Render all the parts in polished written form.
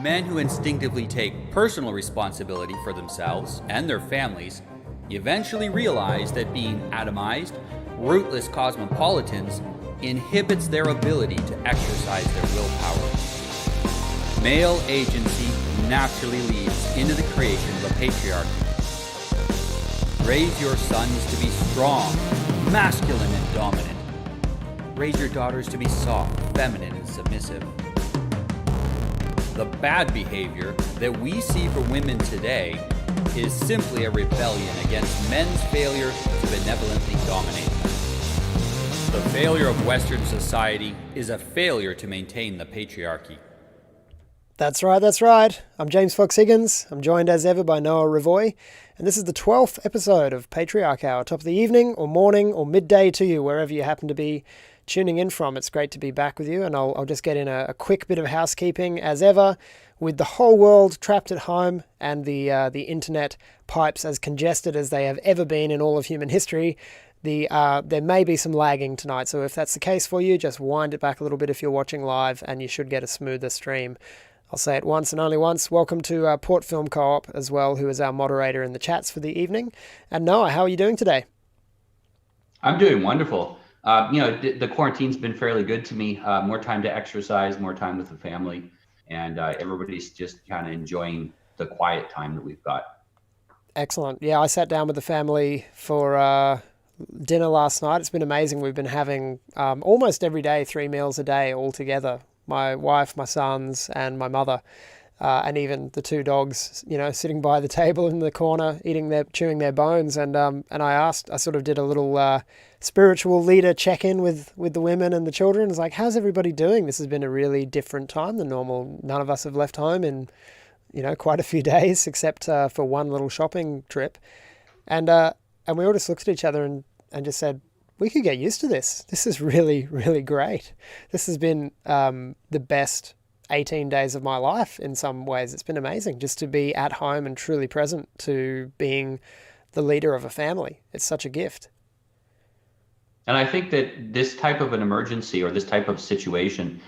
Men who instinctively take personal responsibility for themselves and their families eventually realize that being atomized, rootless cosmopolitans inhibits their ability to exercise their willpower. Male agency naturally leads into the creation of a patriarchy. Raise your sons to be strong, masculine, and dominant. Raise your daughters to be soft, feminine, and submissive. The bad behavior that we see for women today is simply a rebellion against men's failure to benevolently dominate. The failure of Western society is a failure to maintain the patriarchy. That's right. I'm James Fox Higgins. I'm joined as ever by Noah Revoy, and this is the 12th episode of Patriarch Hour. Top of the evening or morning or midday to you, wherever you happen to be tuning in from. It's great to be back with you, and I'll just get in a quick bit of housekeeping as ever. With the whole world trapped at home and the internet pipes as congested as they have ever been in all of human history, there may be some lagging tonight. So if that's the case for you, just wind it back a little bit if you're watching live, and you should get a smoother stream. I'll say it once and only once. Welcome to Port Film Co-op as well, who is our moderator in the chats for the evening. And Noah, how are you doing today? I'm doing wonderful. The quarantine's been fairly good to me. More time to exercise, more time with the family, and everybody's just kind of enjoying the quiet time that we've got. Excellent. Yeah, I sat down with the family for dinner last night. It's been amazing. We've been having almost every day 3 meals a day all together. My wife, my sons, and my mother, and even the 2 dogs, sitting by the table in the corner, chewing their bones. And I sort of did a little spiritual leader check-in with the women and the children. It's like, how's everybody doing? This has been a really different time than normal. None of us have left home in, quite a few days, except for one little shopping trip. And we all just looked at each other and just said, we could get used to this. This is really, really great. This has been the best 18 days of my life in some ways. It's been amazing just to be at home and truly present to being the leader of a family. It's such a gift. And I think that this type of an emergency or this type of situation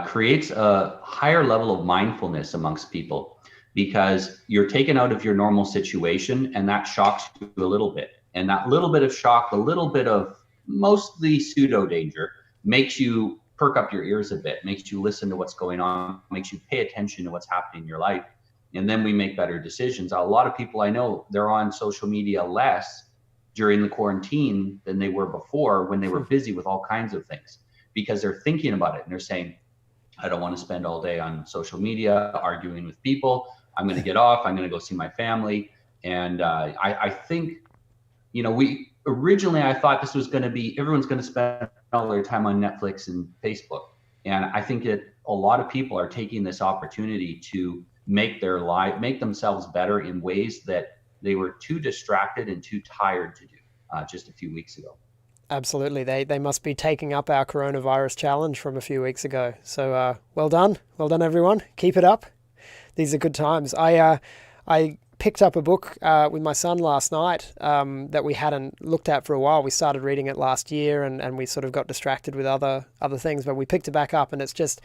creates a higher level of mindfulness amongst people, because you're taken out of your normal situation and that shocks you a little bit. And that little bit of shock, a little bit of mostly pseudo danger, makes you perk up your ears a bit, makes you listen to what's going on, makes you pay attention to what's happening in your life. And then we make better decisions. A lot of people I know, they're on social media less during the quarantine than they were before, when they were busy with all kinds of things, because they're thinking about it and they're saying, I don't want to spend all day on social media arguing with people. I'm going to get off. I'm going to go see my family. And I think, originally I thought this was going to be, everyone's going to spend all their time on Netflix and Facebook. And I think that a lot of people are taking this opportunity to make themselves better in ways that they were too distracted and too tired to do just a few weeks ago. Absolutely. They must be taking up our coronavirus challenge from a few weeks ago. So well done. Well done, everyone. Keep it up. These are good times. I picked up a book with my son last night that we hadn't looked at for a while. We started reading it last year and we sort of got distracted with other things, but we picked it back up, and it's just,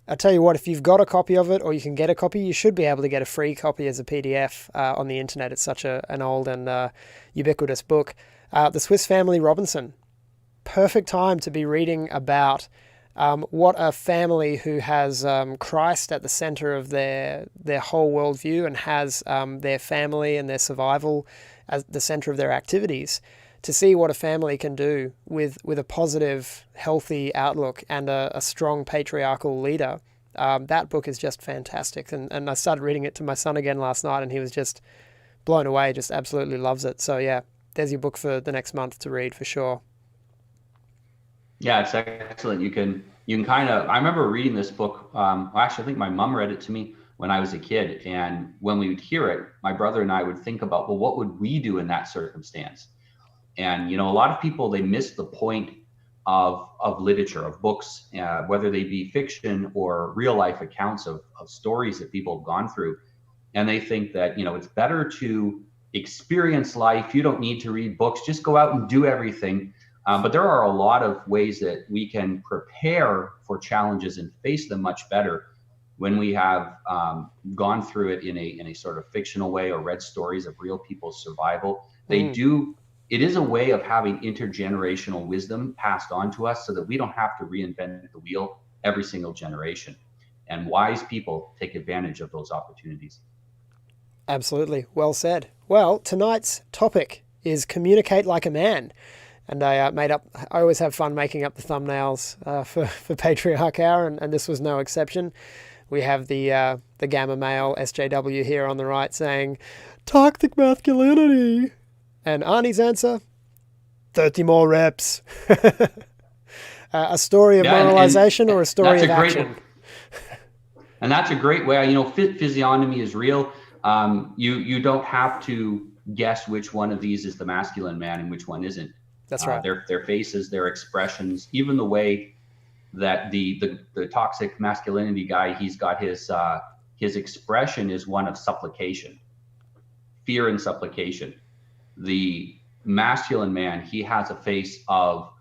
I tell you what, if you've got a copy of it or you can get a copy, you should be able to get a free copy as a PDF on the internet. It's such an old and ubiquitous book. The Swiss Family Robinson. Perfect time to be reading about what a family who has Christ at the center of their whole worldview and has their family and their survival as the center of their activities, to see what a family can do with a positive, healthy outlook and a strong patriarchal leader. That book is just fantastic. And I started reading it to my son again last night, and he was just blown away, just absolutely loves it. So yeah, there's your book for the next month to read for sure. Yeah, it's excellent. You can kind of, I remember reading this book. Actually, I think my mom read it to me when I was a kid. And when we would hear it, my brother and I would think about, well, what would we do in that circumstance? And, a lot of people, they miss the point of literature, of books, whether they be fiction or real life accounts of stories that people have gone through. And they think that, it's better to experience life. You don't need to read books, just go out and do everything. But there are a lot of ways that we can prepare for challenges and face them much better when we have gone through it in a sort of fictional way or read stories of real people's survival, it is a way of having intergenerational wisdom passed on to us so that we don't have to reinvent the wheel every single generation. And wise people take advantage of those opportunities. Absolutely. Well said. Well, tonight's topic is communicate like a man. And I always have fun making up the thumbnails for Patriarch Hour, and this was no exception. We have the gamma male SJW here on the right saying, toxic masculinity. And Arnie's answer, 30 more reps. A story of moralization or a story of action? And that's a great way. Physiognomy is real. You don't have to guess which one of these is the masculine man and which one isn't. That's right. Their faces, their expressions, even the way that the toxic masculinity guy, he's got his expression is one of supplication, fear and supplication. The masculine man, he has a face of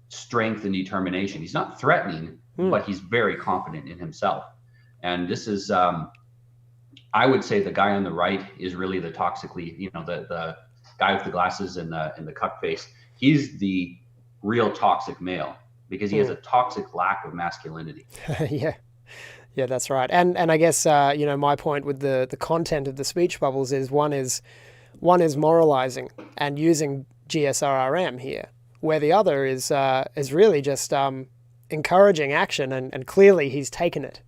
strength and determination. He's not threatening, but he's very confident in himself. And this is, I would say, the guy on the right is really the toxically, the guy with the glasses and the cuck face. He's the real toxic male because he has a toxic lack of masculinity. Yeah, that's right. And I guess my point with the content of the speech bubbles is one is moralizing and using GSRRM here, where the other is really just encouraging action, and clearly he's taken it.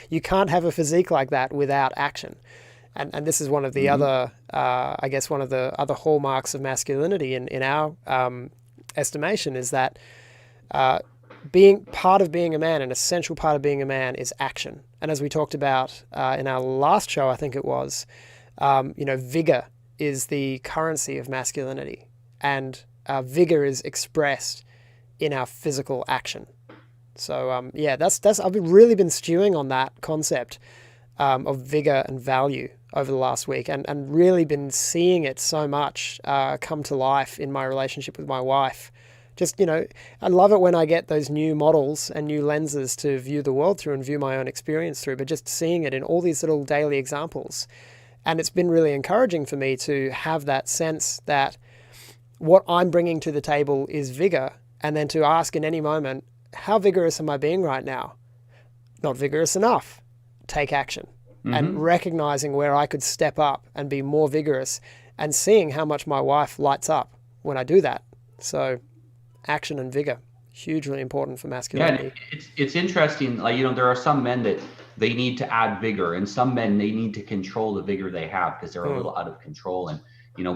You can't have a physique like that without action. And this is one of the other, one of the other hallmarks of masculinity in our estimation is that being part of being a man, an essential part of being a man is action. And as we talked about in our last show, I think it was, vigor is the currency of masculinity, and vigor is expressed in our physical action. So I've really been stewing on that concept of vigor and value over the last week, and really been seeing it so much come to life in my relationship with my wife. Just, I love it when I get those new models and new lenses to view the world through and view my own experience through, but just seeing it in all these little daily examples. And it's been really encouraging for me to have that sense that what I'm bringing to the table is vigor, and then to ask in any moment, how vigorous am I being right now? Not vigorous enough. Take action. And recognizing where I could step up and be more vigorous, and seeing how much my wife lights up when I do that. So action and vigor, hugely important for masculinity. Yeah, it's interesting. There are some men that they need to add vigor, and some men, they need to control the vigor they have because they're a little out of control. And,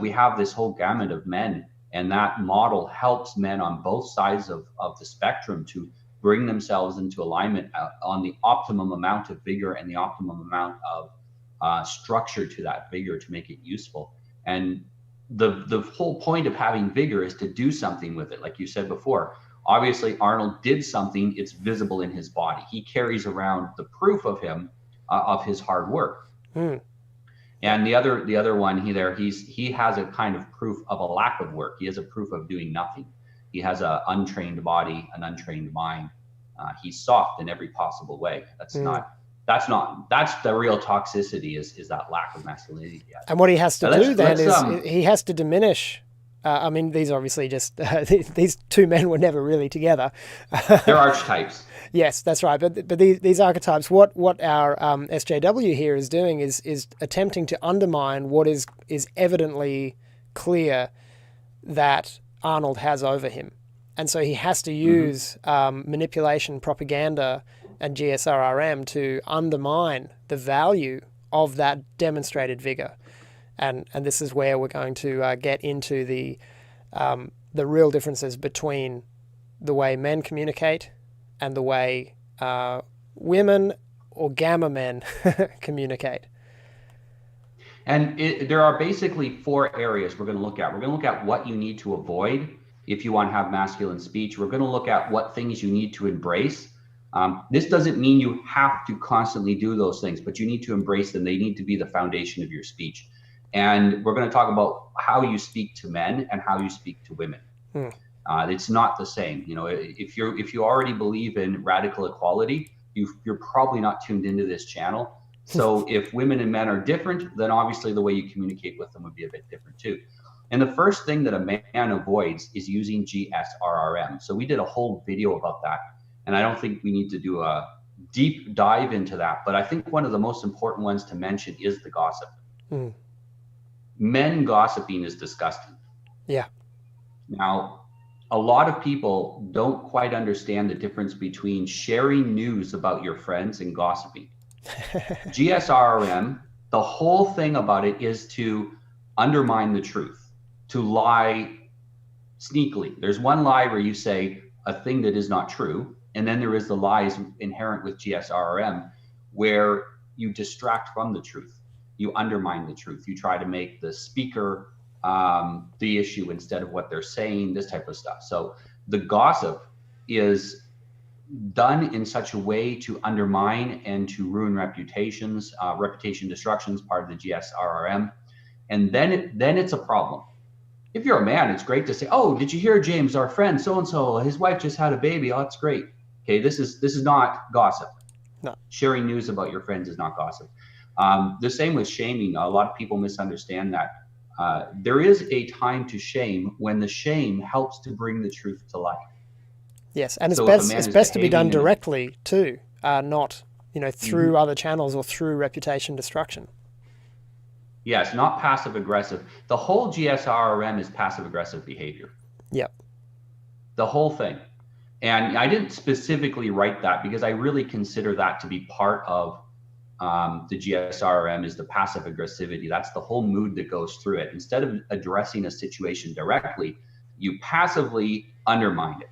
we have this whole gamut of men, and that model helps men on both sides of the spectrum to bring themselves into alignment on the optimum amount of vigor and the optimum amount of structure to that vigor to make it useful. And the whole point of having vigor is to do something with it. Like you said before, obviously Arnold did something. It's visible in his body. He carries around the proof of him, of his hard work. And the other one, he has a kind of proof of a lack of work. He has a proof of doing nothing. He has an untrained body, an untrained mind. He's soft in every possible way. That's the real toxicity is that lack of masculinity. And what he has to do then is he has to diminish. These are obviously just, these two men were never really together. They're archetypes. Yes, that's right. But these archetypes, what our SJW here is doing is attempting to undermine what is evidently clear that Arnold has over him. And so he has to use manipulation, propaganda, and GSRRM to undermine the value of that demonstrated vigor. And this is where we're going to get into the real differences between the way men communicate and the way women or gamma men communicate. And there are basically 4 areas we're going to look at. We're going to look at what you need to avoid if you want to have masculine speech. We're going to look at what things you need to embrace. This doesn't mean you have to constantly do those things, but you need to embrace them. They need to be the foundation of your speech. And we're going to talk about how you speak to men and how you speak to women. It's not the same. If you already believe in radical equality, you're probably not tuned into this channel. So if women and men are different, then obviously the way you communicate with them would be a bit different too. And the first thing that a man avoids is using GSRRM. So we did a whole video about that. And I don't think we need to do a deep dive into that. But I think one of the most important ones to mention is the gossip. Men gossiping is disgusting. Yeah. Now, a lot of people don't quite understand the difference between sharing news about your friends and gossiping. GSRM, the whole thing about it is to undermine the truth, to lie sneakily. There's one lie where you say a thing that is not true, and then there is the lies inherent with GSRM where you distract from the truth. You undermine the truth. You try to make the speaker the issue instead of what they're saying, this type of stuff. So the gossip is done in such a way to undermine and to ruin reputations. Reputation destruction is part of the GSRRM. And then it's a problem. If you're a man, it's great to say, oh, did you hear James, our friend, so-and-so, his wife just had a baby. Oh, that's great. Okay, this is not gossip. No. Sharing news about your friends is not gossip. The same with shaming. A lot of people misunderstand that. There is a time to shame when the shame helps to bring the truth to light. Yes, and So it's best to be done directly too, not through other channels or through reputation destruction. Yes, not passive aggressive. The whole GSRRM is passive aggressive behavior. Yep. The whole thing. And I didn't specifically write that because I really consider that to be part of the GSRM is the passive aggressivity. That's the whole mood that goes through it. Instead of addressing a situation directly, you passively undermine it.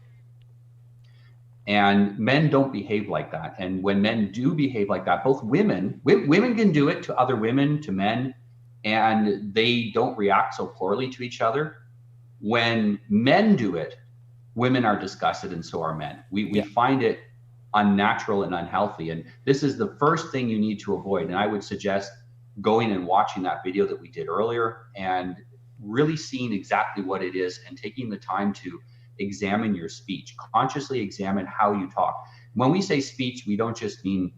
And men don't behave like that. And when men do behave like that, both women can do it to other women, to men, and they don't react so poorly to each other. When men do it, women are disgusted and so are men. We find it unnatural and unhealthy. And this is the first thing you need to avoid. And I would suggest going and watching that video that we did earlier and really seeing exactly what it is and taking the time to examine your speech, consciously examine how you talk. When we say speech, we don't just mean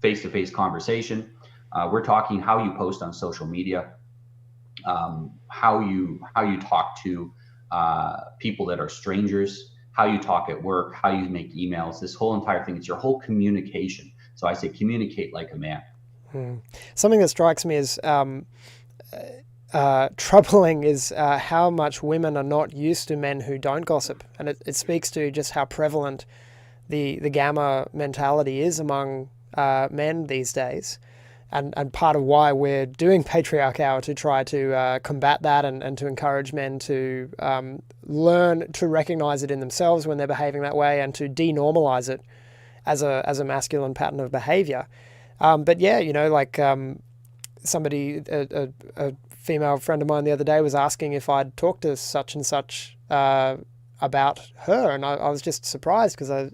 face-to-face conversation. We're talking how you post on social media, how you talk to people that are strangers, how you talk at work, how you make emails, this whole entire thing. It's your whole communication. So I say communicate like a man. Something that strikes me as troubling is how much women are not used to men who don't gossip. And it speaks to just how prevalent the gamma mentality is among men these days. And part of why we're doing Patriarch Hour to try to combat that and to encourage men to learn to recognize it in themselves when they're behaving that way and to denormalize it as a masculine pattern of behavior. But yeah, somebody, a female friend of mine the other day was asking if I'd talked to such and such about her, and I was just surprised because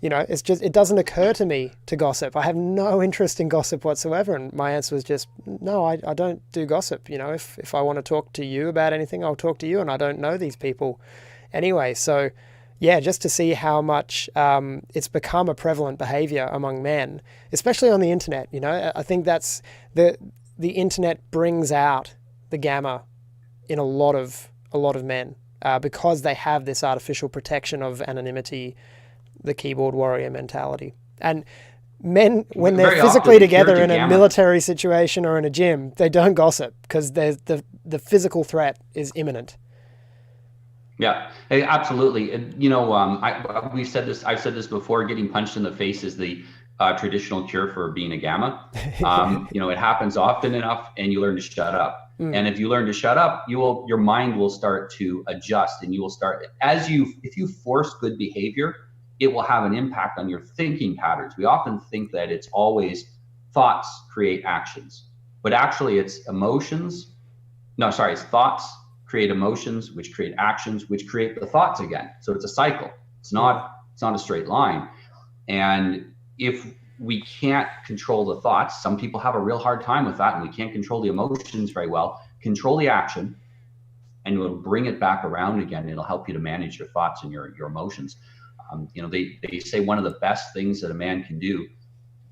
it doesn't occur to me to gossip. I have no interest in gossip whatsoever. And my answer was just, no, I don't do gossip. If I want to talk to you about anything, I'll talk to you, and I don't know these people anyway. So yeah, just to see how much it's become a prevalent behavior among men, especially on the internet. I think that's the internet brings out the gamma in a lot of men because they have this artificial protection of anonymity, the keyboard warrior mentality. And men, when they're Very physically often together pure in a gamma. military situation or in a gym, they don't gossip because the physical threat is imminent. Yeah, hey, absolutely. And, we've said this. I've said this before. Getting punched in the face is the traditional cure for being a gamma. It happens often enough, and you learn to shut up. And if you learn to shut up, your mind will start to adjust, and you will start if you force good behavior, it will have an impact on your thinking patterns. We often think that it's always thoughts create actions, but actually it's thoughts create emotions, which create actions, which create the thoughts again. So it's a cycle. It's not a straight line. And if we can't control the thoughts, some people have a real hard time with that, and we can't control the emotions very well. Control the action, and it'll bring it back around again. It'll help you to manage your thoughts and your emotions. They say one of the best things that a man can do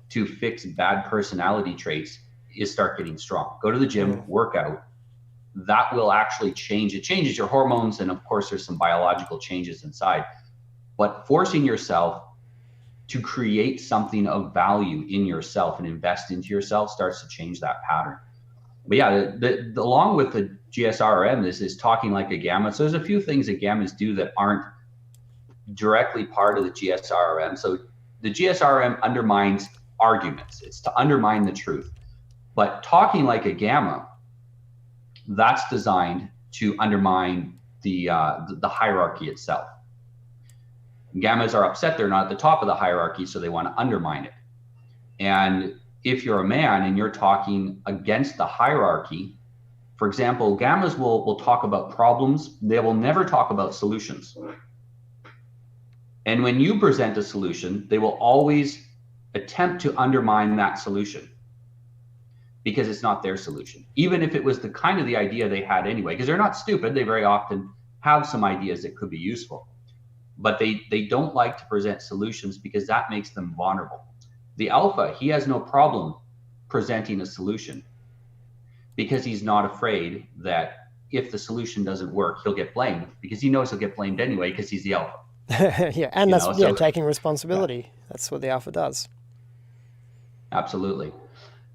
to fix bad personality traits is start getting strong. Go to the gym, work out. That will actually change. It changes your hormones, and of course there's some biological changes inside. But forcing yourself to create something of value in yourself and invest into yourself starts to change that pattern. But yeah, along with the GSRM, this is talking like a gamma. So there's a few things that gammas do that aren't directly part of the GSRM. So the GSRM undermines arguments. It's to undermine the truth. But talking like a gamma, that's designed to undermine the hierarchy itself. Gammas are upset they're not at the top of the hierarchy, so they want to undermine it. And if you're a man and you're talking against the hierarchy, for example, gammas will talk about problems. They will never talk about solutions. And when you present a solution, they will always attempt to undermine that solution because it's not their solution, even if it was the kind of the idea they had anyway, because they're not stupid. They very often have some ideas that could be useful, but they don't like to present solutions because that makes them vulnerable. The alpha, he has no problem presenting a solution because he's not afraid that if the solution doesn't work, he'll get blamed, because he knows he'll get blamed anyway because he's the alpha. Yeah, and taking responsibility. Yeah. That's what the alpha does. Absolutely.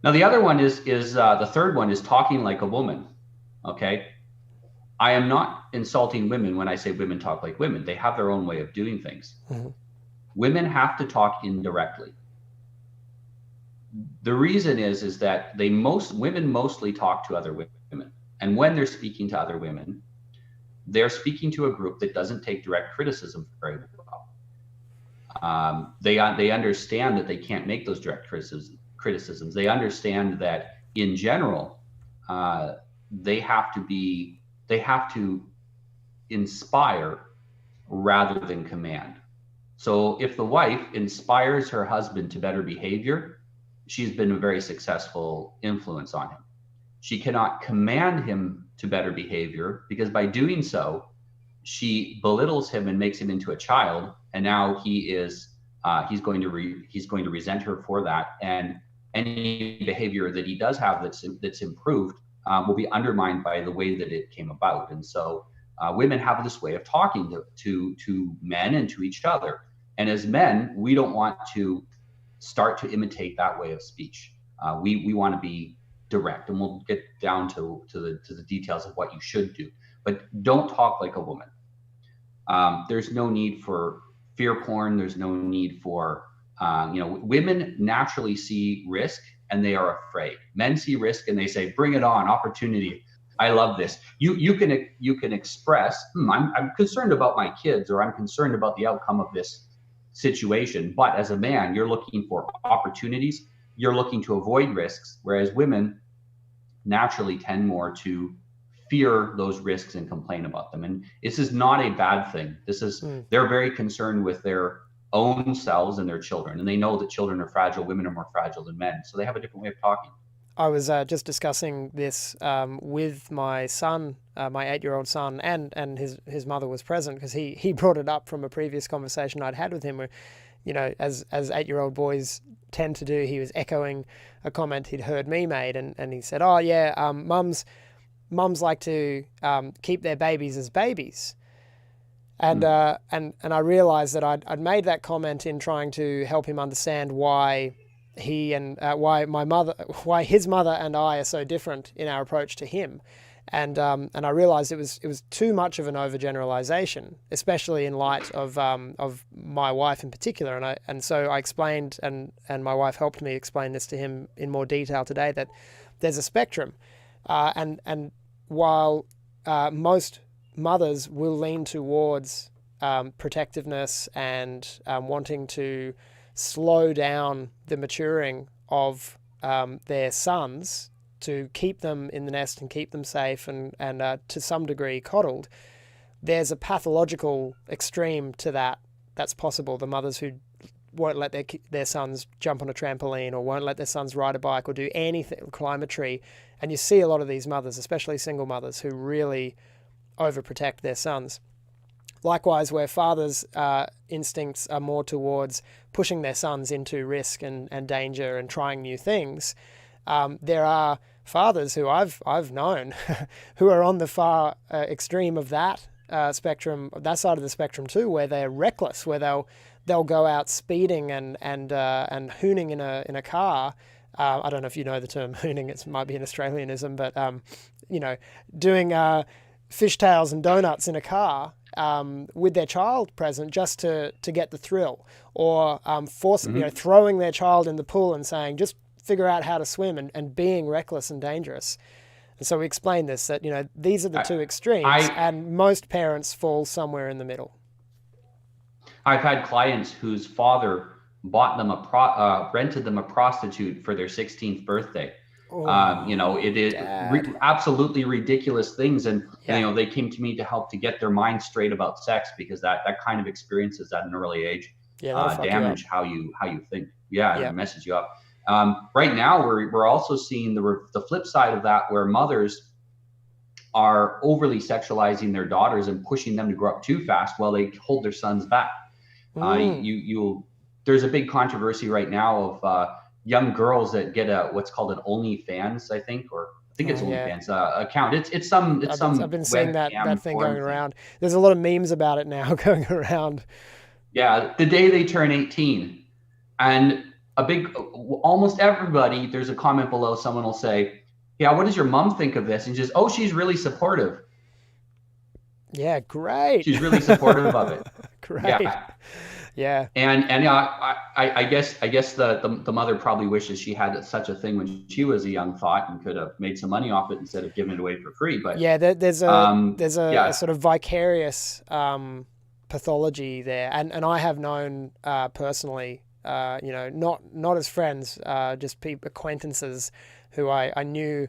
Now the other one is the third one is talking like a woman. Okay, I am not insulting women when I say women talk like women. They have their own way of doing things. Mm-hmm. Women have to talk indirectly. The reason is that women mostly talk to other women, and when they're speaking to other women, they're speaking to a group that doesn't take direct criticism very well. They understand that they can't make those direct criticisms. They understand that in general, they have to inspire rather than command. So if the wife inspires her husband to better behavior, she's been a very successful influence on him. She cannot command him to better behavior, because by doing so, she belittles him and makes him into a child. And now he's going to resent her for that. And any behavior that he does have that's improved will be undermined by the way that it came about. And so women have this way of talking to men and to each other. And as men, we don't want to start to imitate that way of speech. We want to be direct, and we'll get down to the details of what you should do. But don't talk like a woman. There's no need for fear porn. There's no need for women naturally see risk and they are afraid. Men see risk and they say, "Bring it on, opportunity. I love this." You can express, I'm concerned about my kids, or I'm concerned about the outcome of this situation. But as a man, you're looking for opportunities. You're looking to avoid risks, whereas women naturally tend more to fear those risks and complain about them. And this is not a bad thing. They're very concerned with their own selves and their children, and they know that children are fragile. Women are more fragile than men, so they have a different way of talking. I was just discussing this with my son, my 8-year-old son, and his mother was present, because he brought it up from a previous conversation I'd had with him, where, as 8-year-old boys tend to do, he was echoing a comment he'd heard me made, and he said, "Oh yeah, mums like to keep their babies as babies." And I realized that I'd made that comment in trying to help him understand why why his mother and I are so different in our approach to him. And I realized it was too much of an overgeneralization, especially in light of my wife in particular. And so I explained, and my wife helped me explain this to him in more detail today, that there's a spectrum. And while most mothers will lean towards protectiveness and wanting to slow down the maturing of their sons to keep them in the nest and keep them safe and to some degree coddled, there's a pathological extreme to that's possible. The mothers who won't let their sons jump on a trampoline, or won't let their sons ride a bike or do anything, climb a tree. And you see a lot of these mothers, especially single mothers, who really overprotect their sons. Likewise, where fathers instincts are more towards pushing their sons into risk and danger and trying new things, there are fathers who I've known who are on the far extreme of that spectrum, that side of the spectrum too, where they're reckless, where they'll go out speeding and hooning in a car. I don't know if you know the term hooning; it might be an Australianism, but doing fishtails and donuts in a car with their child present, just to get the thrill, or throwing their child in the pool and saying, just figure out how to swim, and being reckless and dangerous. And so we explain this, that these are the two extremes, and most parents fall somewhere in the middle. I've had clients whose father bought them rented them a prostitute for their 16th birthday. It is absolutely ridiculous things, and they came to me to help to get their mind straight about sex, because that kind of experiences at an early age damage how you think. It messes you up. Right now, we're also seeing the flip side of that, where mothers are overly sexualizing their daughters and pushing them to grow up too fast while they hold their sons back. There's a big controversy right now of young girls that get what's called an OnlyFans, I think it's OnlyFans account. I've been seeing that thing going around. There's a lot of memes about it now going around. Yeah, the day they turn 18, and almost everybody, there's a comment below. Someone will say, "Yeah, what does your mom think of this?" And just, "Oh, she's really supportive." Yeah, great. She's really supportive of it. Great. Yeah. And I guess the mother probably wishes she had such a thing when she was a young thought and could have made some money off it instead of giving it away for free. But there's a sort of vicarious pathology there, and I have known personally, not as friends, just acquaintances who I knew.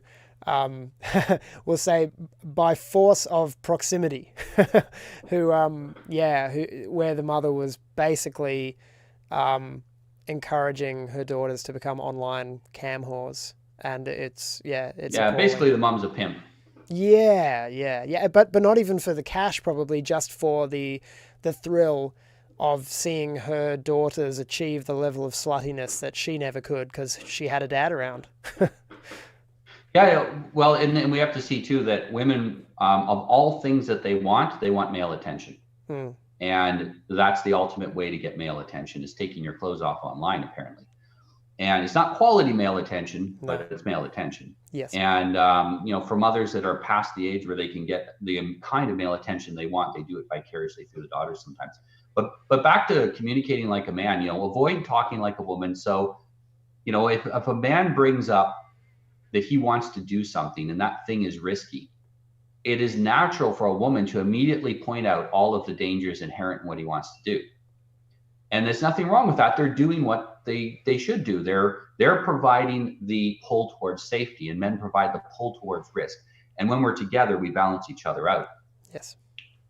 We'll say by force of proximity, where the mother was basically encouraging her daughters to become online cam whores, and it's appalling. Basically the mom's a pimp. But not even for the cash, probably just for the thrill of seeing her daughters achieve the level of sluttiness that she never could because she had a dad around. Yeah, well, and we have to see too that women, of all things that they want male attention. And that's the ultimate way to get male attention, is taking your clothes off online, apparently. And it's not quality male attention, but it's male attention. Yes. And, for mothers that are past the age where they can get the kind of male attention they want, they do it vicariously through the daughters sometimes. But back to communicating like a man, avoid talking like a woman. So, if a man brings up that he wants to do something and that thing is risky, it is natural for a woman to immediately point out all of the dangers inherent in what he wants to do. And there's nothing wrong with that. They're doing what they should do. They're providing the pull towards safety, and men provide the pull towards risk. And when we're together, we balance each other out. Yes.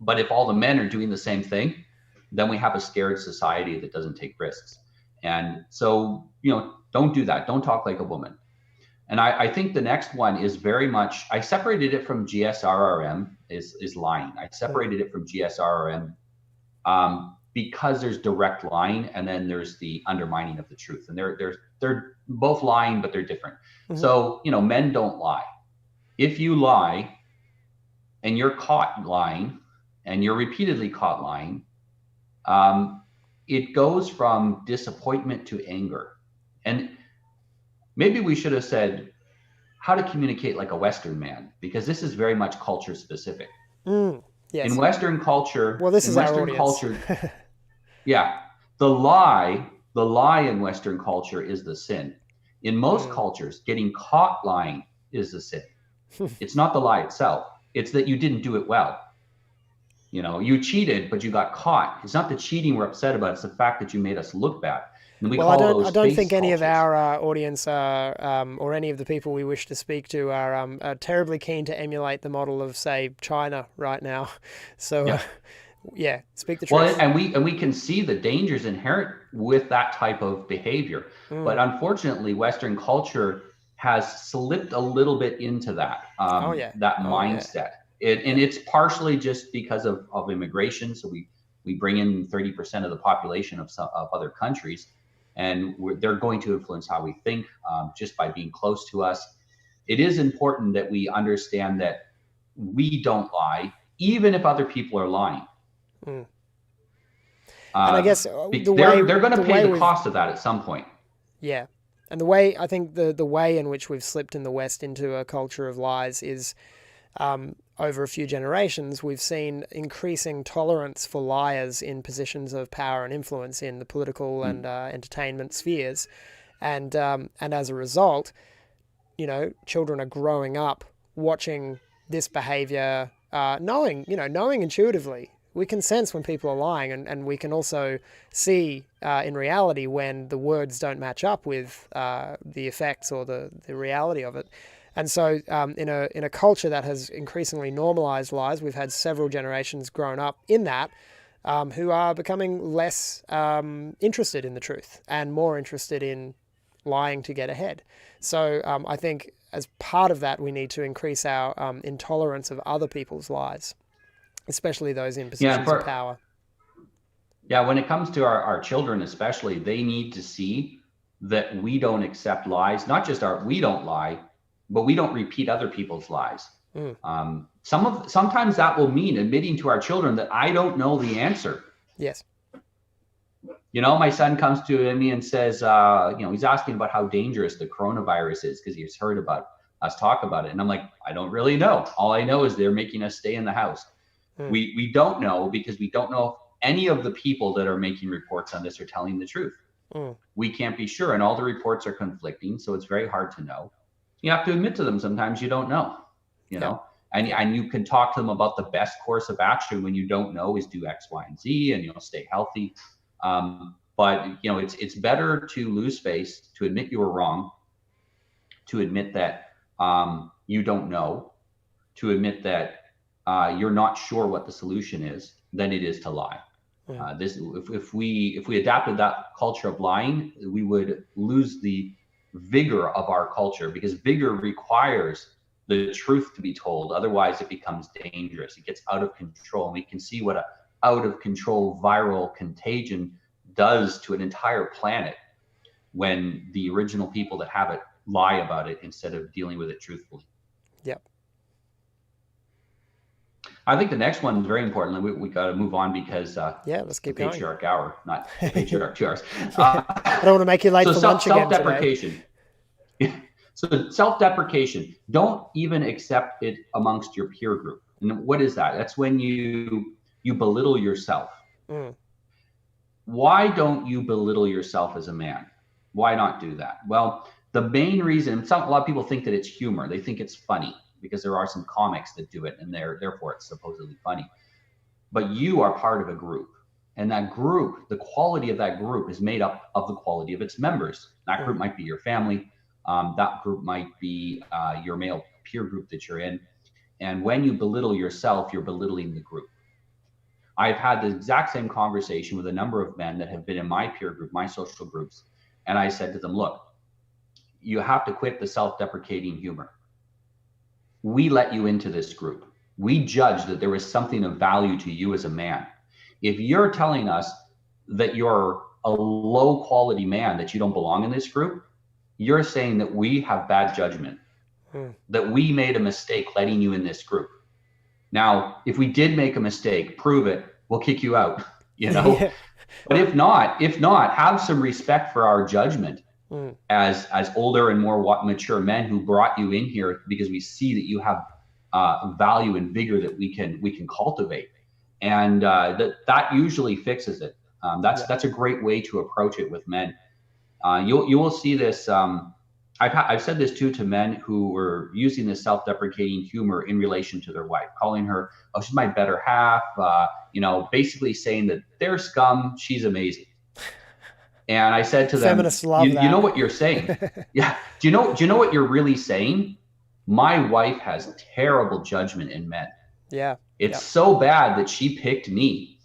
But if all the men are doing the same thing, then we have a scared society that doesn't take risks. And so, don't do that. Don't talk like a woman. And I think the next one is very much, I separated it from GSRRM is lying. I separated it from GSRRM because there's direct lying, and then there's the undermining of the truth. And they're both lying, but they're different. Mm-hmm. So, men don't lie. If you lie and you're caught lying and you're repeatedly caught lying, it goes from disappointment to anger. And maybe we should have said how to communicate like a Western man, because this is very much culture specific. Yes. In Western culture, this is Western our culture, the lie in Western culture is the sin. In most cultures, getting caught lying is the sin. It's not the lie itself. It's that you didn't do it well. You cheated, but you got caught. It's not the cheating we're upset about. It's the fact that you made us look bad. And I don't think any of our audience or any of the people we wish to speak to are terribly keen to emulate the model of, say, China right now. So, speak the truth. Well, and we can see the dangers inherent with that type of behavior. But unfortunately, Western culture has slipped a little bit into that mindset. And it's partially just because of immigration. So We bring in 30% of the population of other countries, and they're going to influence how we think just by being close to us. It is important that we understand that we don't lie, even if other people are lying. And I guess they're going to pay the cost of that at some point. Yeah. And the way, I think the way in which we've slipped in the West into a culture of lies is over a few generations, we've seen increasing tolerance for liars in positions of power and influence in the political and entertainment spheres. And as a result, children are growing up watching this behavior, knowing intuitively. We can sense when people are lying, and we can also see in reality when the words don't match up with the effects or the reality of it. And so in a culture that has increasingly normalized lies, we've had several generations grown up in that who are becoming less interested in the truth and more interested in lying to get ahead. So I think as part of that, we need to increase our intolerance of other people's lies, especially those in positions of power. Yeah, when it comes to our children especially, they need to see that we don't accept lies, not just we don't lie, but we don't repeat other people's lies. Sometimes that will mean admitting to our children that I don't know the answer. Yes. My son comes to me and says, he's asking about how dangerous the coronavirus is because he's heard about us talk about it. And I'm like, I don't really know. All I know is they're making us stay in the house. We don't know because we don't know if any of the people that are making reports on this are telling the truth. We can't be sure. And all the reports are conflicting. So it's very hard to know. You have to admit to them sometimes you don't know, and you can talk to them about the best course of action when you don't know is do X, Y, and Z, and stay healthy. But it's better to lose face, to admit you were wrong, to admit that you don't know, to admit that you're not sure what the solution is, than it is to lie. If we adapted that culture of lying, we would lose the vigor of our culture, because vigor requires the truth to be told. Otherwise, it becomes dangerous. It gets out of control. And we can see what an out of control viral contagion does to an entire planet when the original people that have it lie about it instead of dealing with it truthfully. Yep. I think the next one is very important. We got to move on because let's keep going. Patriarch Hour, not Patriarch 2 hours. I don't want to make you late for lunch again today. Self-deprecation. So self-deprecation. Don't even accept it amongst your peer group. And what is that? That's when you belittle yourself. Why don't you belittle yourself as a man? Why not do that? Well, the main reason, a lot of people think that it's humor. They think it's funny, because there are some comics that do it, and therefore it's supposedly funny. But you are part of a group, and that group, the quality of that group is made up of the quality of its members. That group might be your family. That group might be your male peer group that you're in. And when you belittle yourself, you're belittling the group. I've had the exact same conversation with a number of men that have been in my peer group, my social groups. And I said to them, look, you have to quit the self-deprecating humor. We let you into this group. We judged that there was something of value to you as a man. If you're telling us that you're a low quality man, that you don't belong in this group, you're saying that we have bad judgment, that we made a mistake letting you in this group. Now, if we did make a mistake, prove it, we'll kick you out, Yeah. But if not, have some respect for our judgment. As older and more mature men who brought you in here, because we see that you have value and vigor that we can cultivate, and that usually fixes it. That's a great way to approach it with men. You will see this. I've said this too to men who were using this self-deprecating humor in relation to their wife, calling her, "Oh, she's my better half," basically saying that they're scum, she's amazing. And I said to them, feminists love that. You know what you're saying? Yeah. Do you know what you're really saying? My wife has terrible judgment in men. Yeah. It's so bad that she picked me.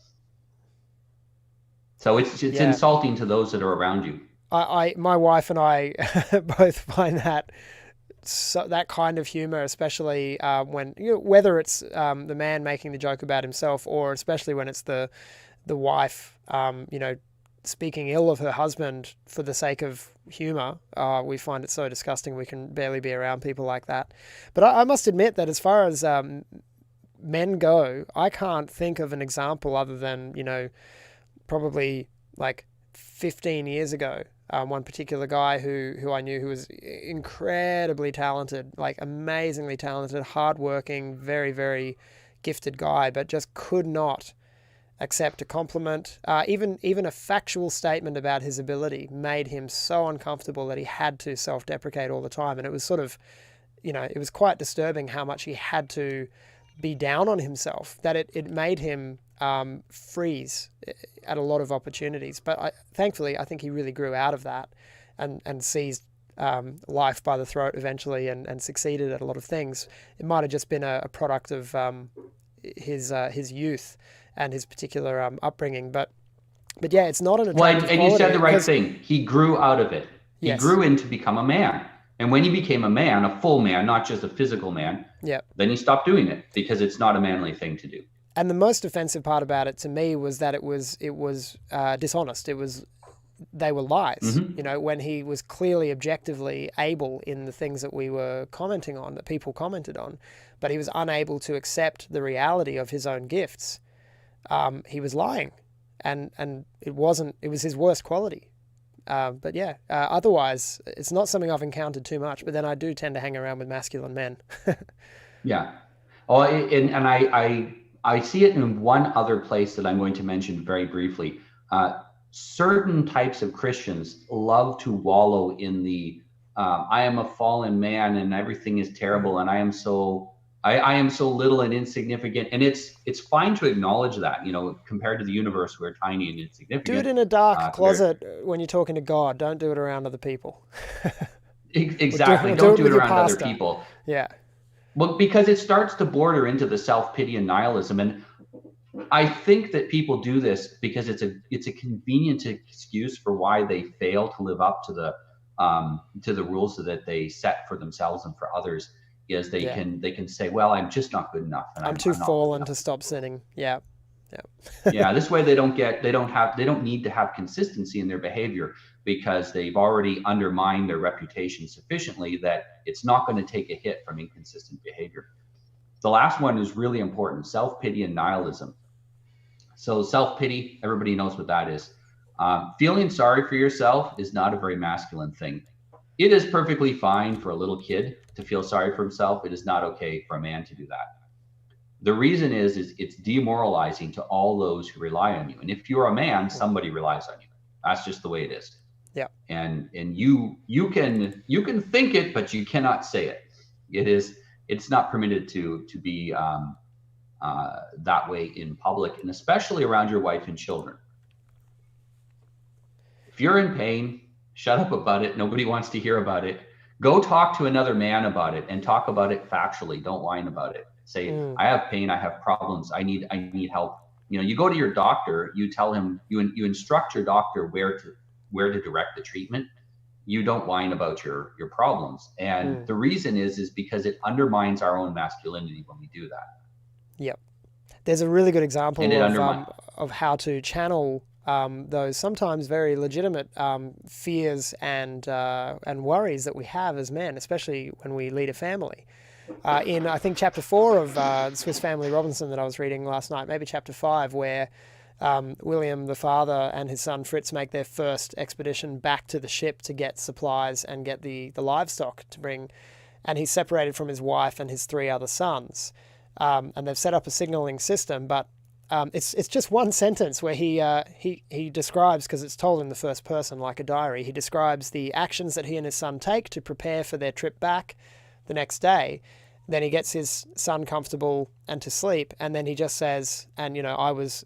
So it's insulting to those that are around you. My wife and I both find that kind of humor, especially when whether it's the man making the joke about himself, or especially when it's the the wife, speaking ill of her husband for the sake of humor. We find it so disgusting. We can barely be around people like that. But I must admit that as far as men go, I can't think of an example other than, probably like 15 years ago. One particular guy who I knew who was incredibly talented, like amazingly talented, hardworking, very, very gifted guy, but just could not accept a compliment. Even a factual statement about his ability made him so uncomfortable that he had to self-deprecate all the time. And it was sort of, it was quite disturbing how much he had to be down on himself, that it made him freeze at a lot of opportunities. But thankfully, I think he really grew out of that and seized life by the throat eventually and succeeded at a lot of things. It might have just been a product of his youth and his particular upbringing. But yeah, it's not an attractive quality. And you said the right thing. He grew out of it. He Yes. grew in to become a man. And when he became a man, a full man, not just a physical man, then he stopped doing it because it's not a manly thing to do. And the most offensive part about it to me was that it was dishonest. They were lies. Mm-hmm. When he was clearly objectively able in the things that we were commenting on, that people commented on, but he was unable to accept the reality of his own gifts. He was lying, and it was his worst quality. But yeah, otherwise it's not something I've encountered too much, but then I do tend to hang around with masculine men. Yeah. Oh, and I see it in one other place that I'm going to mention very briefly. Certain types of Christians love to wallow in the I am a fallen man and everything is terrible and I am so little and insignificant. And it's fine to acknowledge that, compared to the universe, we're tiny and insignificant. Do it in a dark closet when you're talking to God. Don't do it around other people. Exactly. Don't do it around other pastor. people. Yeah. Well, because it starts to border into the self-pity and nihilism. And I think that people do this because it's a convenient excuse for why they fail to live up to the rules that they set for themselves and for others. Is they can say, well, I'm just not good enough, and I'm too fallen to stop sinning. Yeah. Yeah. This way they don't need to have consistency in their behavior because they've already undermined their reputation sufficiently that it's not going to take a hit from inconsistent behavior. The last one is really important: self-pity and nihilism. So self-pity, everybody knows what that is. Feeling sorry for yourself is not a very masculine thing. It is perfectly fine for a little kid to feel sorry for himself. It is not okay for a man to do that. The reason is it's demoralizing to all those who rely on you. And if you're a man, somebody relies on you. That's just the way it is. Yeah. And you can think it, but you cannot say it. It's not permitted to be that way in public, and especially around your wife and children. If you're in pain, shut up about it. Nobody wants to hear about it. Go talk to another man about it and talk about it factually. Don't whine about it. Say, I have pain, I have problems, I need help. You go to your doctor, you tell him, you instruct your doctor where to direct the treatment. You don't whine about your problems. And the reason is because it undermines our own masculinity when we do that. Yep. There's a really good example of how to channel those sometimes very legitimate fears and worries that we have as men, especially when we lead a family. In, I think, chapter 4 of the Swiss Family Robinson that I was reading last night, maybe chapter 5, where William, the father, and his son Fritz make their first expedition back to the ship to get supplies and get the livestock to bring. And he's separated from his wife and his 3 other sons. And they've set up a signaling system, but it's just one sentence where he describes, because it's told in the first person like a diary, he describes the actions that he and his son take to prepare for their trip back the next day. Then he gets his son comfortable and to sleep, and then he just says, and I was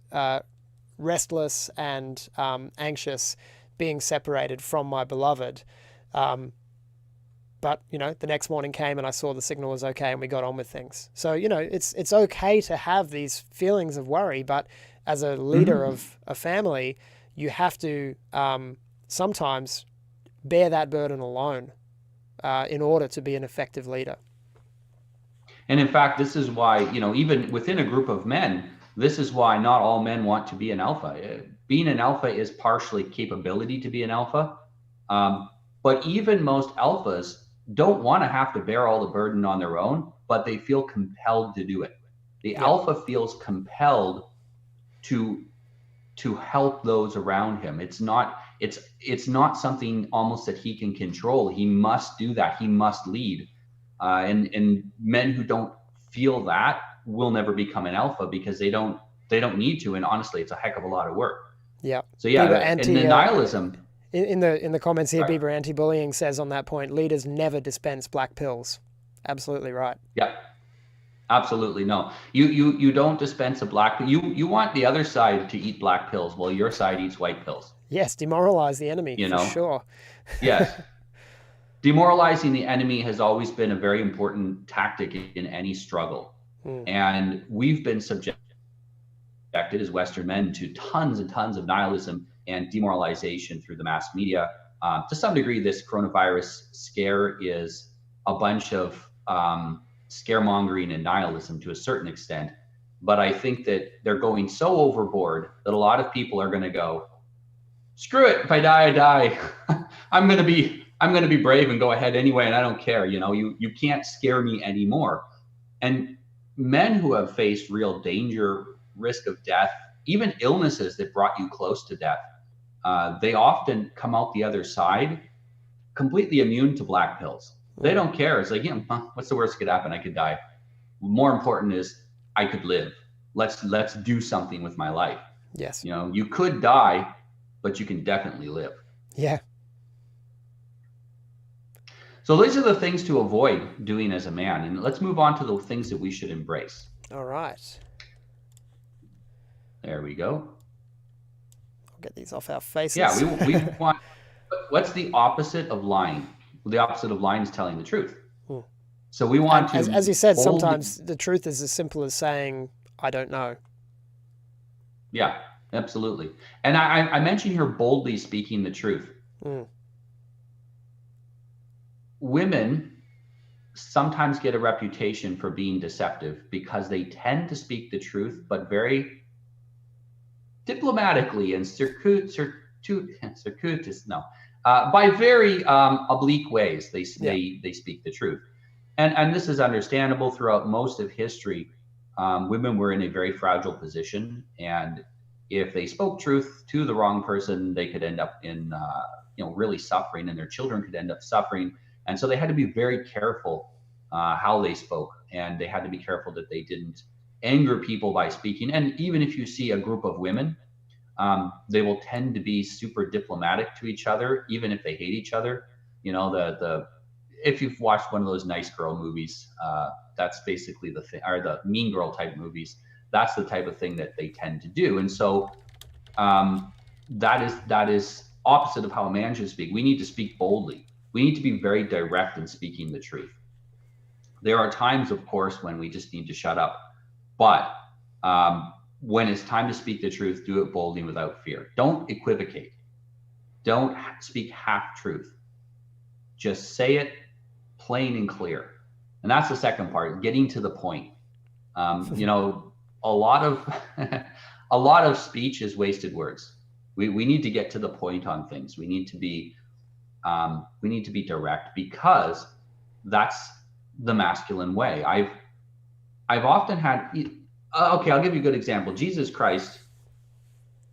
restless and anxious being separated from my beloved. But, the next morning came and I saw the signal was okay and we got on with things. So, it's okay to have these feelings of worry, but as a leader of a family, you have to sometimes bear that burden alone in order to be an effective leader. And in fact, this is why, even within a group of men, This is why not all men want to be an alpha. Being an alpha is partially capability to be an alpha. But even most alphas don't want to have to bear all the burden on their own, but they feel compelled to do it. The alpha feels compelled to help those around him. It's not something almost that he can control. He must do that. He must lead. And men who don't feel that will never become an alpha because they don't need to. And honestly, it's a heck of a lot of work. Yeah. So yeah, and the nihilism. In the comments here, Sorry. Bieber Anti-Bullying says on that point, leaders never dispense black pills. Absolutely right. Yeah. Absolutely no. You don't dispense a black pill. You want the other side to eat black pills while your side eats white pills. Yes, demoralize the enemy, for sure. Yes. Demoralizing the enemy has always been a very important tactic in any struggle. And we've been subjected as Western men to tons and tons of nihilism and demoralization through the mass media. To some degree, this coronavirus scare is a bunch of scaremongering and nihilism to a certain extent. But I think that they're going so overboard that a lot of people are going to go, screw it, if I die, I die. I'm going to be brave and go ahead anyway, and I don't care. You can't scare me anymore. And men who have faced real danger, risk of death, even illnesses that brought you close to death, they often come out the other side completely immune to black pills. They don't care. It's like, what's the worst that could happen? I could die. More important is I could live. Let's do something with my life. Yes. You could die, but you can definitely live. Yeah. So these are the things to avoid doing as a man. And let's move on to the things that we should embrace. All right. There we go. I'll get these off our faces. Yeah, we want, what's the opposite of lying? The opposite of lying is telling the truth. So we want to... As you said, sometimes the truth is as simple as saying, I don't know. Yeah, absolutely. And I mentioned here boldly speaking the truth. Women sometimes get a reputation for being deceptive because they tend to speak the truth, but very diplomatically and by very oblique ways. They speak the truth, and this is understandable throughout most of history. Women were in a very fragile position, and if they spoke truth to the wrong person, they could end up in really suffering, and their children could end up suffering. And so they had to be very careful how they spoke, and they had to be careful that they didn't anger people by speaking. And even if you see a group of women, they will tend to be super diplomatic to each other, even if they hate each other. If you've watched one of those nice girl movies, that's basically the thing, or the mean girl type movies. That's the type of thing that they tend to do. And so that is opposite of how a man should speak. We need to speak boldly. We need to be very direct in speaking the truth. There are times, of course, when we just need to shut up. But when it's time to speak the truth, do it boldly without fear. Don't equivocate. Don't speak half truth. Just say it plain and clear. And that's the second part, getting to the point. A lot of speech is wasted words. We need to get to the point on things. We need to be direct, because that's the masculine way. I've often had, I'll give you a good example. Jesus Christ,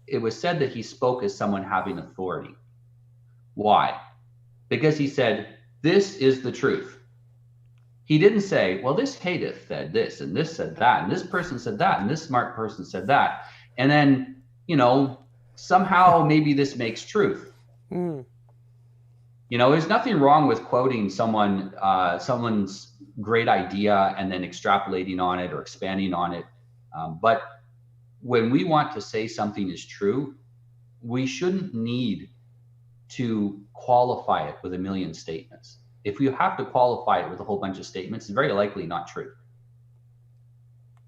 it was said that he spoke as someone having authority. Why? Because he said, this is the truth. He didn't say, well, this hateth said this, and this said that, and this person said that, and this smart person said that. And then, somehow maybe this makes truth. There's nothing wrong with quoting someone's great idea and then extrapolating on it or expanding on it. But when we want to say something is true, we shouldn't need to qualify it with a million statements. If you have to qualify it with a whole bunch of statements, it's very likely not true.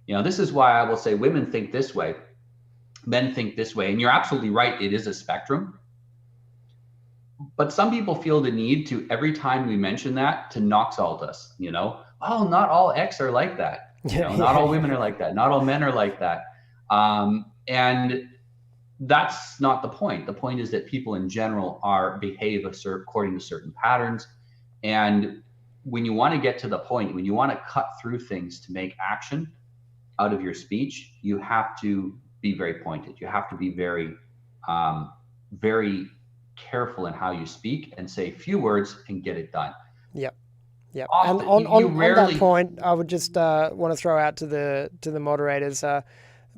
This is why I will say women think this way, men think this way. And you're absolutely right. It is a spectrum. But some people feel the need to, every time we mention that, to knock salt us, oh, not all X are like that. Not all women are like that. Not all men are like that. And that's not the point. The point is that people in general behave according to certain patterns. And when you want to get to the point, when you want to cut through things to make action out of your speech, you have to be very pointed. You have to be very, very careful in how you speak and say few words and get it done. Yep. Yep. Often, And on rarely... that point, I would just want to throw out to the moderators,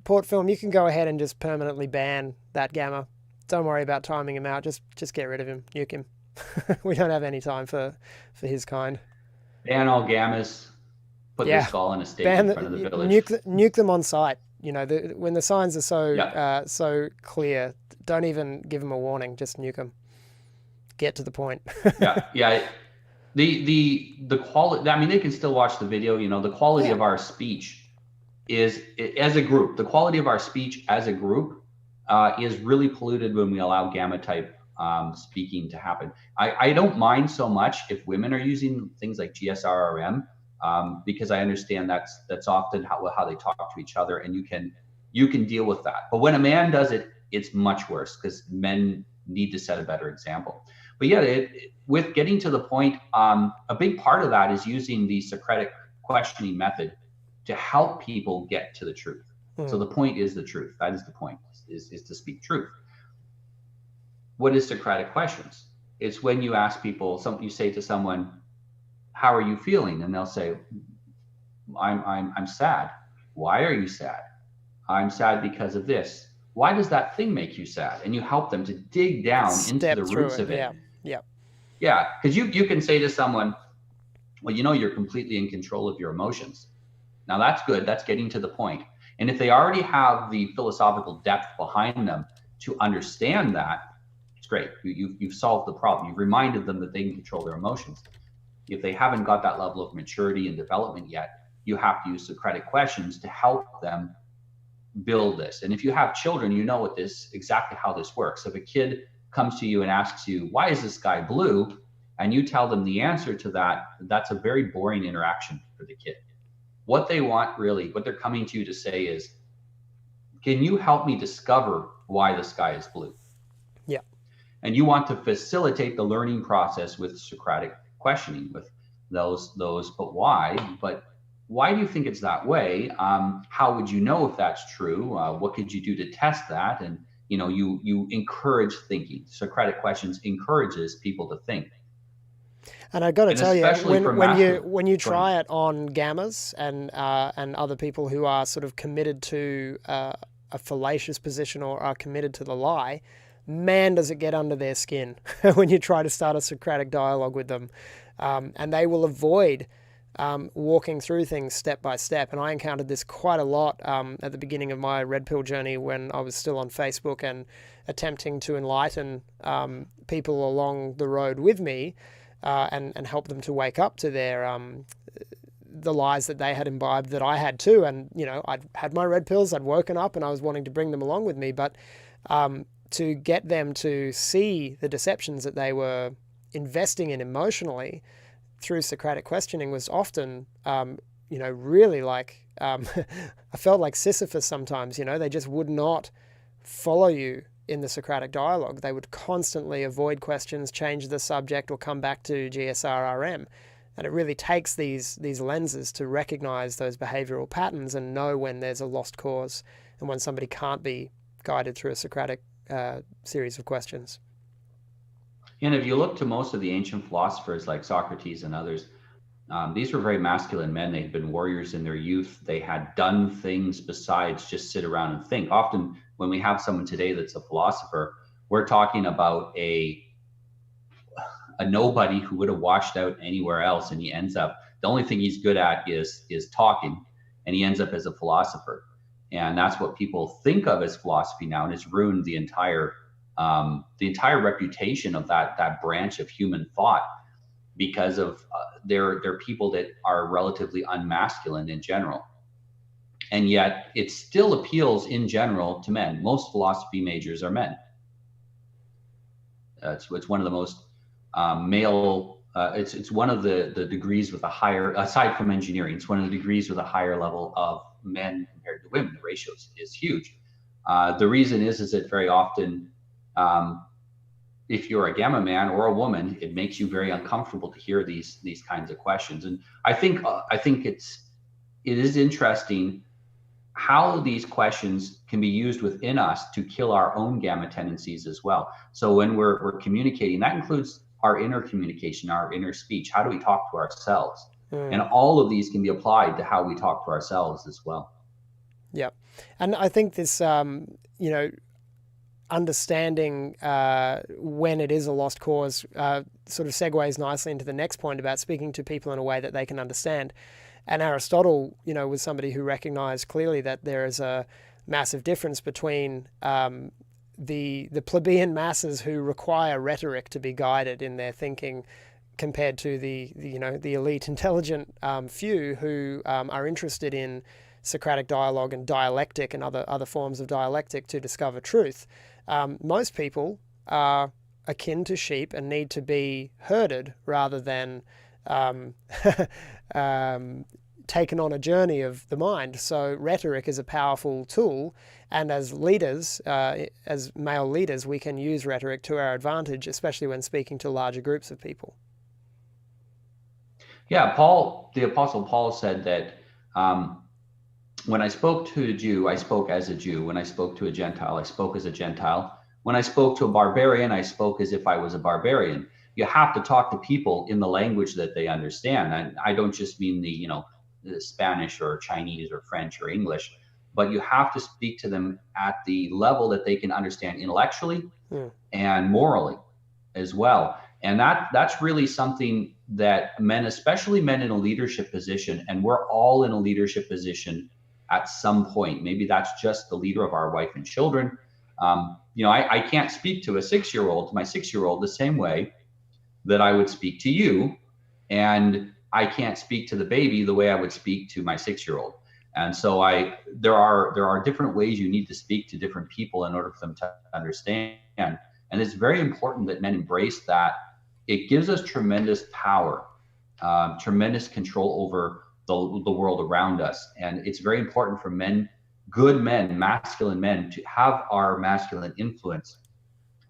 Port Film, you can go ahead and just permanently ban that Gamma. Don't worry about timing him out. Just get rid of him. Nuke him. We don't have any time for his kind. Ban all Gammas. Put their skull in a stake in front of the village. Nuke them on sight. You know, when the signs are so clear, don't even give them a warning. Just nuke them. Get to the point. yeah. The quality. I mean, they can still watch the video. You know, the quality of our speech is, as a group, the quality of our speech as a group is really polluted when we allow Gamma type speaking to happen. I don't mind so much if women are using things like GSRRM, because I understand that's often how they talk to each other, and you can deal with that. But when a man does it, it's much worse, because men need to set a better example. But yeah, with getting to the point, a big part of that is using the Socratic questioning method to help people get to the truth. So the point is the truth. That is the point, is to speak truth. What is Socratic questions? It's when you ask people, you say to someone, how are you feeling? And they'll say, I'm sad. Why are you sad? I'm sad because of this. Why does that thing make you sad? And you help them to dig down into the roots of it. Yeah, because you can say to someone, well, you know, you're completely in control of your emotions. Now that's good. That's getting to the point. And if they already have the philosophical depth behind them to understand that, it's great. You've solved the problem. You've reminded them that they can control their emotions. If they haven't got that level of maturity and development yet, you have to use Socratic questions to help them build this. And if you have children, you know exactly how this works. If a kid comes to you and asks you, why is the sky blue? And you tell them the answer to that, that's a very boring interaction for the kid. What they want, really, what they're coming to you to say is, can you help me discover why the sky is blue? Yeah. And you want to facilitate the learning process with Socratic questioning, with those, but why? But why do you think it's that way? How would you know if that's true? What could you do to test that? And, you know, you encourage thinking. Socratic questions encourages people to think. And I got to tell you, when you try it on Gammas and other people who are sort of committed to a fallacious position or are committed to the lie, man, does it get under their skin when you try to start a Socratic dialogue with them, and they will avoid walking through things step by step. And I encountered this quite a lot at the beginning of my red pill journey when I was still on Facebook and attempting to enlighten people along the road with me. And help them to wake up to the lies that they had imbibed that I had too. And, you know, I'd had my red pills, I'd woken up and I was wanting to bring them along with me. But to get them to see the deceptions that they were investing in emotionally through Socratic questioning was often, you know, really like, I felt like Sisyphus sometimes, you know, they just would not follow you in the Socratic dialogue. They would constantly avoid questions, change the subject, or come back to GSRRM. And it really takes these lenses to recognize those behavioral patterns and know when there's a lost cause and when somebody can't be guided through a Socratic series of questions. And if you look to most of the ancient philosophers like Socrates and others, these were very masculine men. They'd been warriors in their youth. They had done things besides just sit around and think. Often when we have someone today that's a philosopher, we're talking about a nobody who would have washed out anywhere else, and he ends up, the only thing he's good at is talking, and he ends up as a philosopher. And that's what people think of as philosophy now, and it's ruined the entire reputation of that branch of human thought, because of they're people that are relatively unmasculine in general. And yet it still appeals in general to men. Most philosophy majors are men. It's one of the most male, it's one of the degrees with a higher, aside from engineering, it's one of the degrees with a higher level of men compared to women. The ratio is huge. The reason is that very often, if you're a gamma man or a woman, it makes you very uncomfortable to hear these kinds of questions. And I think it is interesting how these questions can be used within us to kill our own gamma tendencies as well. So when we're communicating, that includes our inner communication, our inner speech. How do we talk to ourselves? And all of these can be applied to how we talk to ourselves as well. Yeah. And I think this, understanding when it is a lost cause sort of segues nicely into the next point about speaking to people in a way that they can understand. And Aristotle, was somebody who recognized clearly that there is a massive difference between the plebeian masses who require rhetoric to be guided in their thinking compared to the elite intelligent few who are interested in Socratic dialogue and dialectic and other forms of dialectic to discover truth. Most people are akin to sheep and need to be herded rather than taken on a journey of the mind. So rhetoric is a powerful tool, and as leaders, as male leaders, we can use rhetoric to our advantage, especially when speaking to larger groups of people. Yeah, the Apostle Paul said that when I spoke to a Jew, I spoke as a Jew. When I spoke to a Gentile, I spoke as a Gentile. When I spoke to a barbarian, I spoke as if I was a barbarian. You have to talk to people in the language that they understand. And I don't just mean the Spanish or Chinese or French or English, but you have to speak to them at the level that they can understand intellectually and morally as well. And that's really something that men, especially men in a leadership position, and we're all in a leadership position at some point. Maybe that's just the leader of our wife and children. I can't speak to my 6-year-old, the same way that I would speak to you, and I can't speak to the baby the way I would speak to my 6-year-old. And so there are different ways you need to speak to different people in order for them to understand. And it's very important that men embrace that. It gives us tremendous power, tremendous control over the world around us. And it's very important for men, good men, masculine men, to have our masculine influence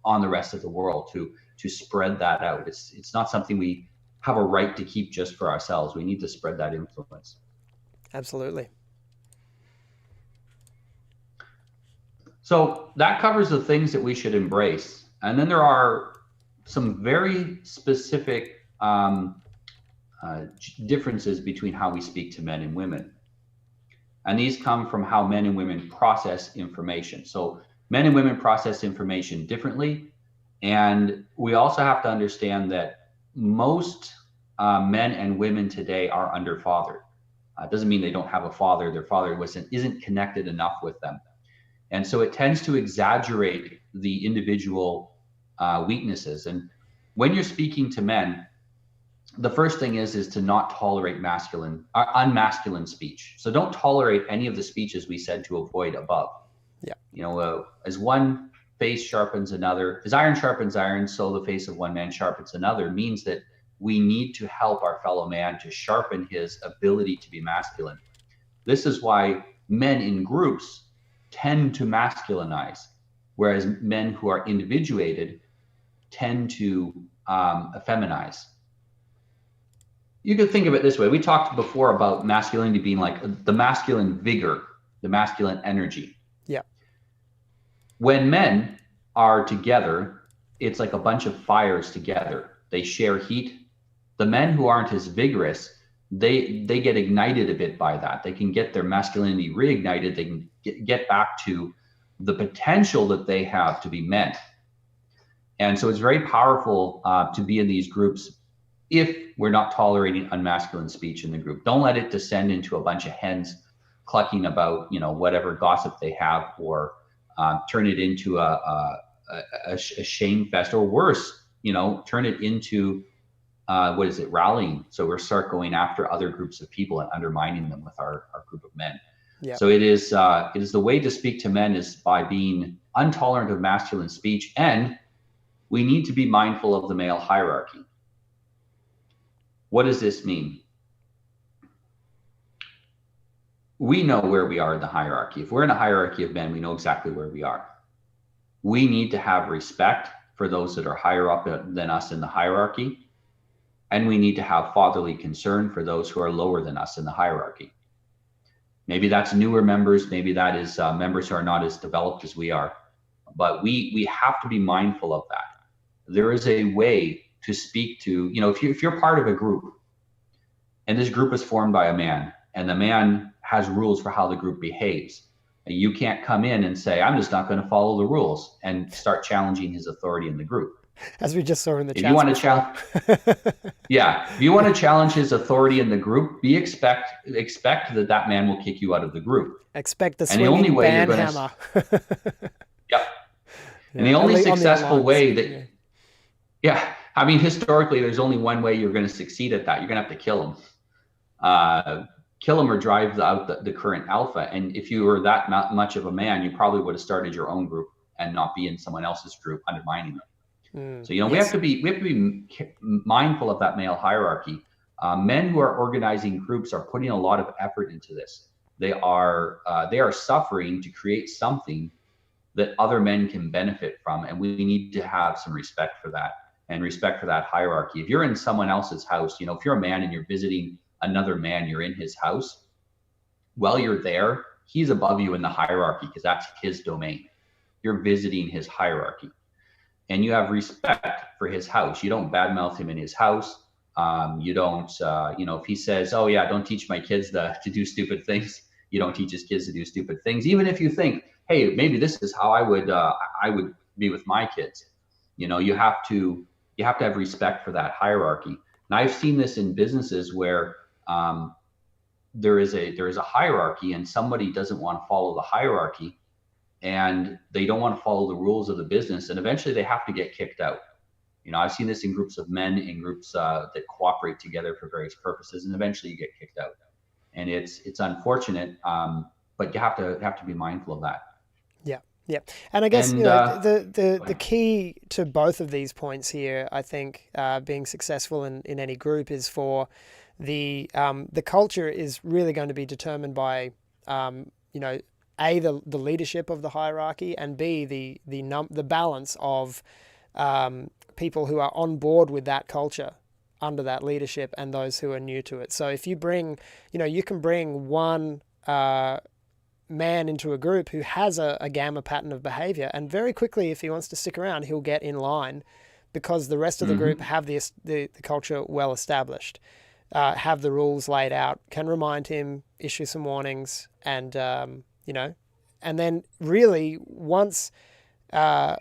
on the rest of the world, to spread that out. It's not something we have a right to keep just for ourselves. We need to spread that influence. Absolutely. So that covers the things that we should embrace. And then there are some very specific differences between how we speak to men and women. And these come from how men and women process information. So men and women process information differently. And we also have to understand that most men and women today are underfathered. It doesn't mean they don't have a father. Their father isn't connected enough with them. And so it tends to exaggerate the individual weaknesses. And when you're speaking to men, the first thing is to not tolerate unmasculine speech. So don't tolerate any of the speeches we said to avoid above. Yeah. As one face sharpens another, as iron sharpens iron, so the face of one man sharpens another, means that we need to help our fellow man to sharpen his ability to be masculine. This is why men in groups tend to masculinize, whereas men who are individuated tend to effeminize. You could think of it this way. We talked before about masculinity being like the masculine vigor, the masculine energy. Yeah. When men are together, it's like a bunch of fires together. They share heat. The men who aren't as vigorous, they get ignited a bit by that. They can get their masculinity reignited. They can get back to the potential that they have to be men. And so it's very powerful to be in these groups if we're not tolerating unmasculine speech in the group. Don't let it descend into a bunch of hens clucking about, whatever gossip they have, or turn it into a shame fest, or worse, turn it into rallying. So we start going after other groups of people and undermining them with our group of men. Yeah. So it is the way to speak to men is by being intolerant of masculine speech, and we need to be mindful of the male hierarchy. What does this mean? we know where we are in the hierarchy. If we're in a hierarchy of men, we know exactly where we are. We need to have respect for those that are higher up than us in the hierarchy. And we need to have fatherly concern for those who are lower than us in the hierarchy. Maybe that's newer members. Maybe that is members who are not as developed as we are. But we have to be mindful of that. There is a way to speak to, if you're part of a group and this group is formed by a man and the man has rules for how the group behaves, and you can't come in and say, I'm just not going to follow the rules and start challenging his authority in the group. As we just saw in the chat. If you want to challenge, if you want to challenge his authority in the group, expect that man will kick you out of the group. Expect the swinging ban hammer. Yep. And the only successful way that, I mean, historically, there's only one way you're going to succeed at that. You're going to have to kill him or drive out the current alpha. And if you were that not much of a man, you probably would have started your own group and not be in someone else's group undermining them. So, we have to be mindful of that male hierarchy. Men who are organizing groups are putting a lot of effort into this. They are suffering to create something that other men can benefit from, and we need to have some respect for that and respect for that hierarchy. If you're in someone else's house, if you're a man and you're visiting another man, you're in his house. While you're there, he's above you in the hierarchy because that's his domain. You're visiting his hierarchy. And you have respect for his house. You don't badmouth him in his house. You don't, if he says, oh yeah, don't teach my kids to do stupid things. You don't teach his kids to do stupid things. Even if you think, hey, maybe this is how I would be with my kids. You have to have respect for that hierarchy. And I've seen this in businesses where there is a hierarchy and somebody doesn't want to follow the hierarchy. And they don't want to follow the rules of the business, and eventually they have to get kicked out. I've seen this in groups of men, in groups that cooperate together for various purposes, and eventually you get kicked out. And it's unfortunate, but you have to be mindful of that. Yeah, and I guess the key to both of these points here, I think, being successful in any group is for the culture is really going to be determined by A, the leadership of the hierarchy, and B, the balance of people who are on board with that culture under that leadership and those who are new to it. So if you bring, you can bring one man into a group who has a gamma pattern of behavior, and very quickly, if he wants to stick around, he'll get in line because the rest of the group have the culture well established, have the rules laid out, can remind him, issue some warnings, and and then really once a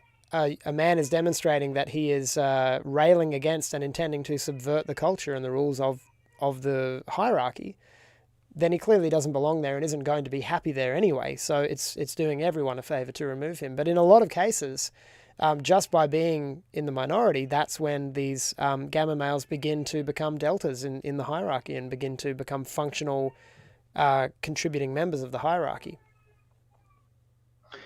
man is demonstrating that he is railing against and intending to subvert the culture and the rules of the hierarchy, then he clearly doesn't belong there and isn't going to be happy there anyway. So it's doing everyone a favor to remove him. But in a lot of cases, just by being in the minority, that's when these gamma males begin to become deltas in the hierarchy and begin to become functional contributing members of the hierarchy.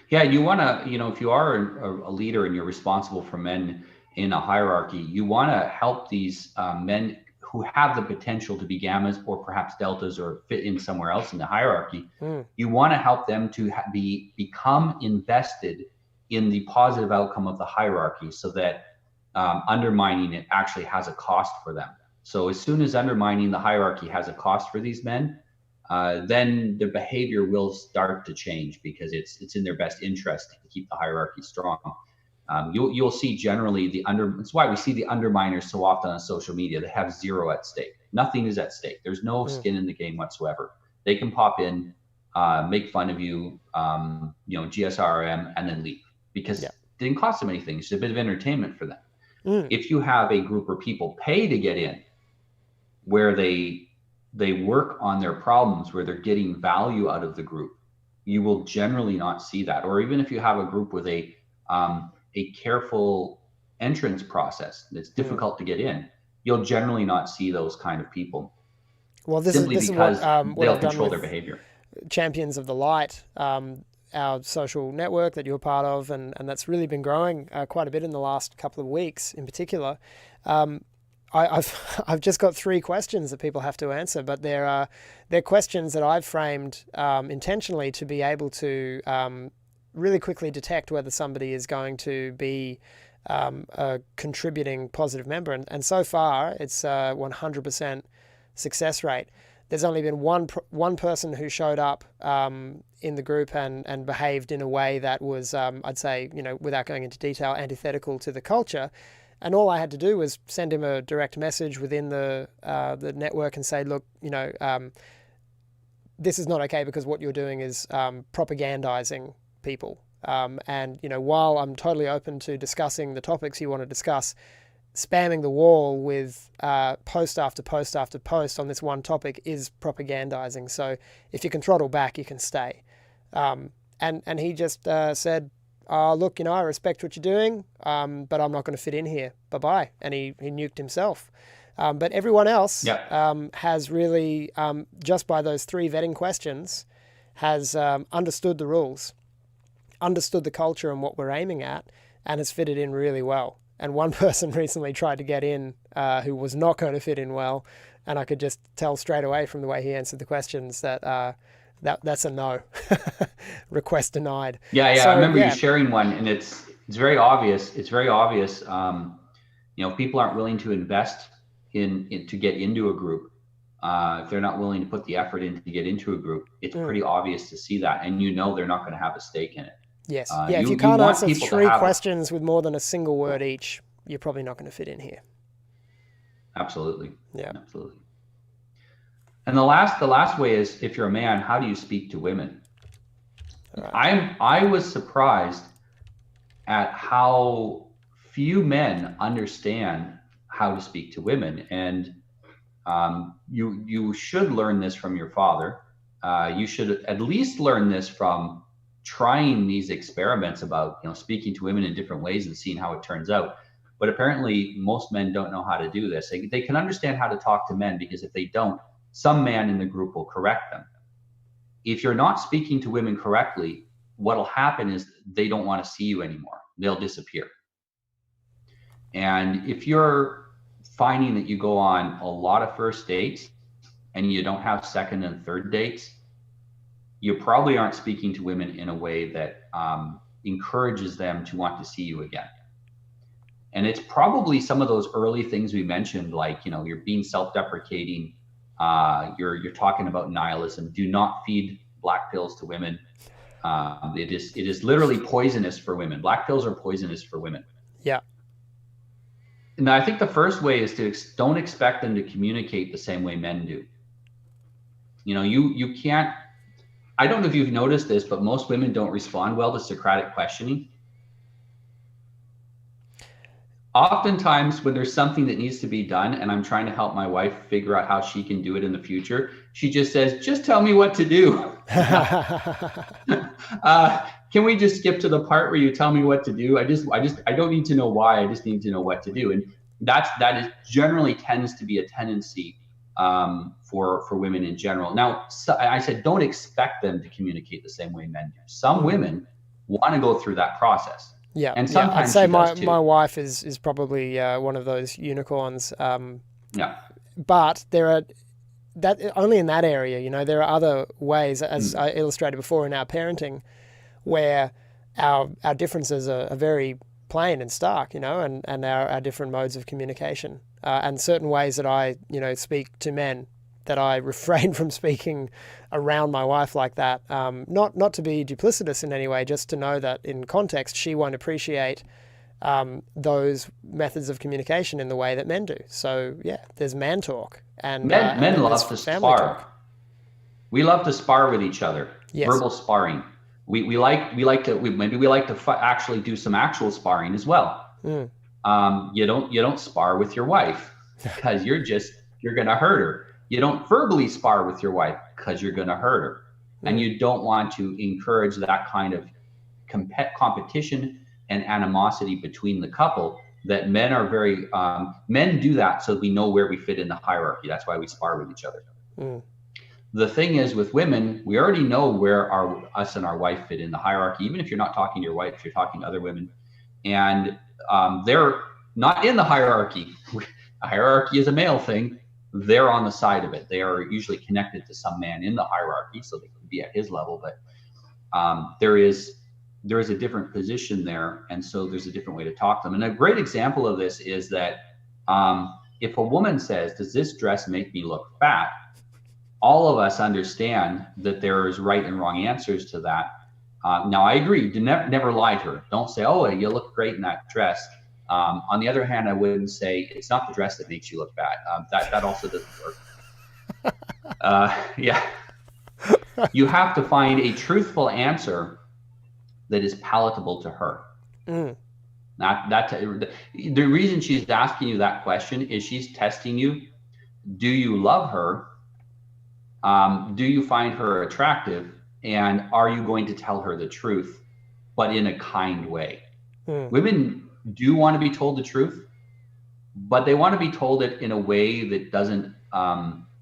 Yeah, you want to, if you are a leader and you're responsible for men in a hierarchy, you want to help these men who have the potential to be gammas or perhaps deltas or fit in somewhere else in the hierarchy. You want to help them to become invested in the positive outcome of the hierarchy, so that undermining it actually has a cost for them. So as soon as undermining the hierarchy has a cost for these men, then the behavior will start to change because it's in their best interest to keep the hierarchy strong. You'll see generally it's why we see the underminers so often on social media. They have zero at stake. Nothing is at stake. There's no skin in the game whatsoever. They can pop in, make fun of you, GSRM, and then leave because it didn't cost them anything. It's a bit of entertainment for them. If you have a group where people pay to get in, where they work on their problems, where they're getting value out of the group, you will generally not see that. Or even if you have a group with a careful entrance process that's difficult to get in, you'll generally not see those kind of people. Well, this simply is because what they'll I've done control with their behavior. Champions of the Light, our social network that you're part of, and that's really been growing quite a bit in the last couple of weeks in particular. I've just got 3 questions that people have to answer, but they're questions that I've framed intentionally to be able to really quickly detect whether somebody is going to be a contributing positive member. And so far, it's 100% success rate. There's only been one person who showed up in the group and behaved in a way that was, I'd say, without going into detail, antithetical to the culture. And all I had to do was send him a direct message within the network and say, look, this is not okay because what you're doing is propagandizing people. And while I'm totally open to discussing the topics you want to discuss, spamming the wall with post after post after post on this one topic is propagandizing. So if you can throttle back, you can stay. And he just said, look, I respect what you're doing, but I'm not going to fit in here. Bye-bye. And he nuked himself. But everyone else has really, just by those 3 vetting questions, has understood the rules, understood the culture and what we're aiming at, and has fitted in really well. And one person recently tried to get in who was not going to fit in well, and I could just tell straight away from the way he answered the questions that that's a no. Request denied. Yeah. So, I remember you sharing one, and it's very obvious. It's very obvious. People aren't willing to invest in to get into a group. If they're not willing to put the effort in to get into a group, it's pretty obvious to see that, and they're not going to have a stake in it. Yes. If you can't answer 3 questions with more than a single word each, you're probably not going to fit in here. Absolutely. Yeah. Absolutely. And the last way is, if you're a man, how do you speak to women? Right. I was surprised at how few men understand how to speak to women, and you should learn this from your father. You should at least learn this from trying these experiments about speaking to women in different ways and seeing how it turns out. But apparently most men don't know how to do this. They can understand how to talk to men, because if they don't, some man in the group will correct them. If you're not speaking to women correctly, what'll happen is they don't want to see you anymore. They'll disappear. And if you're finding that you go on a lot of first dates and you don't have second and third dates, you probably aren't speaking to women in a way that encourages them to want to see you again. And it's probably some of those early things we mentioned, like, you're being self-deprecating, you're talking about nihilism. Do not feed black pills to women. It is literally poisonous for women. Black pills are poisonous for women. Yeah. And I think the first way is to don't expect them to communicate the same way men do. You can't. I don't know if you've noticed this, but most women don't respond well to Socratic questioning. Oftentimes when there's something that needs to be done and I'm trying to help my wife figure out how she can do it in the future, she just says, just tell me what to do. Can we just skip to the part where you tell me what to do? I don't need to know why. I just need to know what to do. And that is generally tends to be a tendency for women in general. Now, I said, don't expect them to communicate the same way men do. Some women want to go through that process. Yeah, and sometimes I'd say my wife is probably one of those unicorns. But there are only in that area. There are other ways, as I illustrated before in our parenting, where our differences are very plain and stark, and our different modes of communication, and certain ways that I speak to men that I refrain from speaking around my wife like that. Not to be duplicitous in any way, just to know that in context, she won't appreciate those methods of communication in the way that men do. So yeah, there's man talk, and men love to spar. Talk. We love to spar with each other. Yes. Verbal sparring. We like to actually do some actual sparring as well. You don't spar with your wife because you're gonna hurt her. You don't verbally spar with your wife because you're going to hurt her. And you don't want to encourage that kind of competition and animosity between the couple that men are very, men do that so we know where we fit in the hierarchy. That's why we spar with each other. The thing is with women, we already know where us and our wife fit in the hierarchy. Even if you're not talking to your wife, you're talking to other women. And they're not in the hierarchy. hierarchy is a male thing, they're on the side of it. They are usually connected to some man in the hierarchy, so they can be at his level, but there is a different position there, and so there's a different way to talk to them. And a great example of this is that if a woman says, does this dress make me look fat? All of us understand that there is right and wrong answers to that. Now, I agree, do never lie to her. Don't say, oh, you look great in that dress. On the other hand, I wouldn't say it's not the dress that makes you look fat. That also doesn't work. Yeah. You have to find a truthful answer that is palatable to her. The reason she's asking you that question is she's testing you. Do you love her? Do you find her attractive? And are you going to tell her the truth, but in a kind way? Women do want to be told the truth, but they want to be told it in a way that doesn't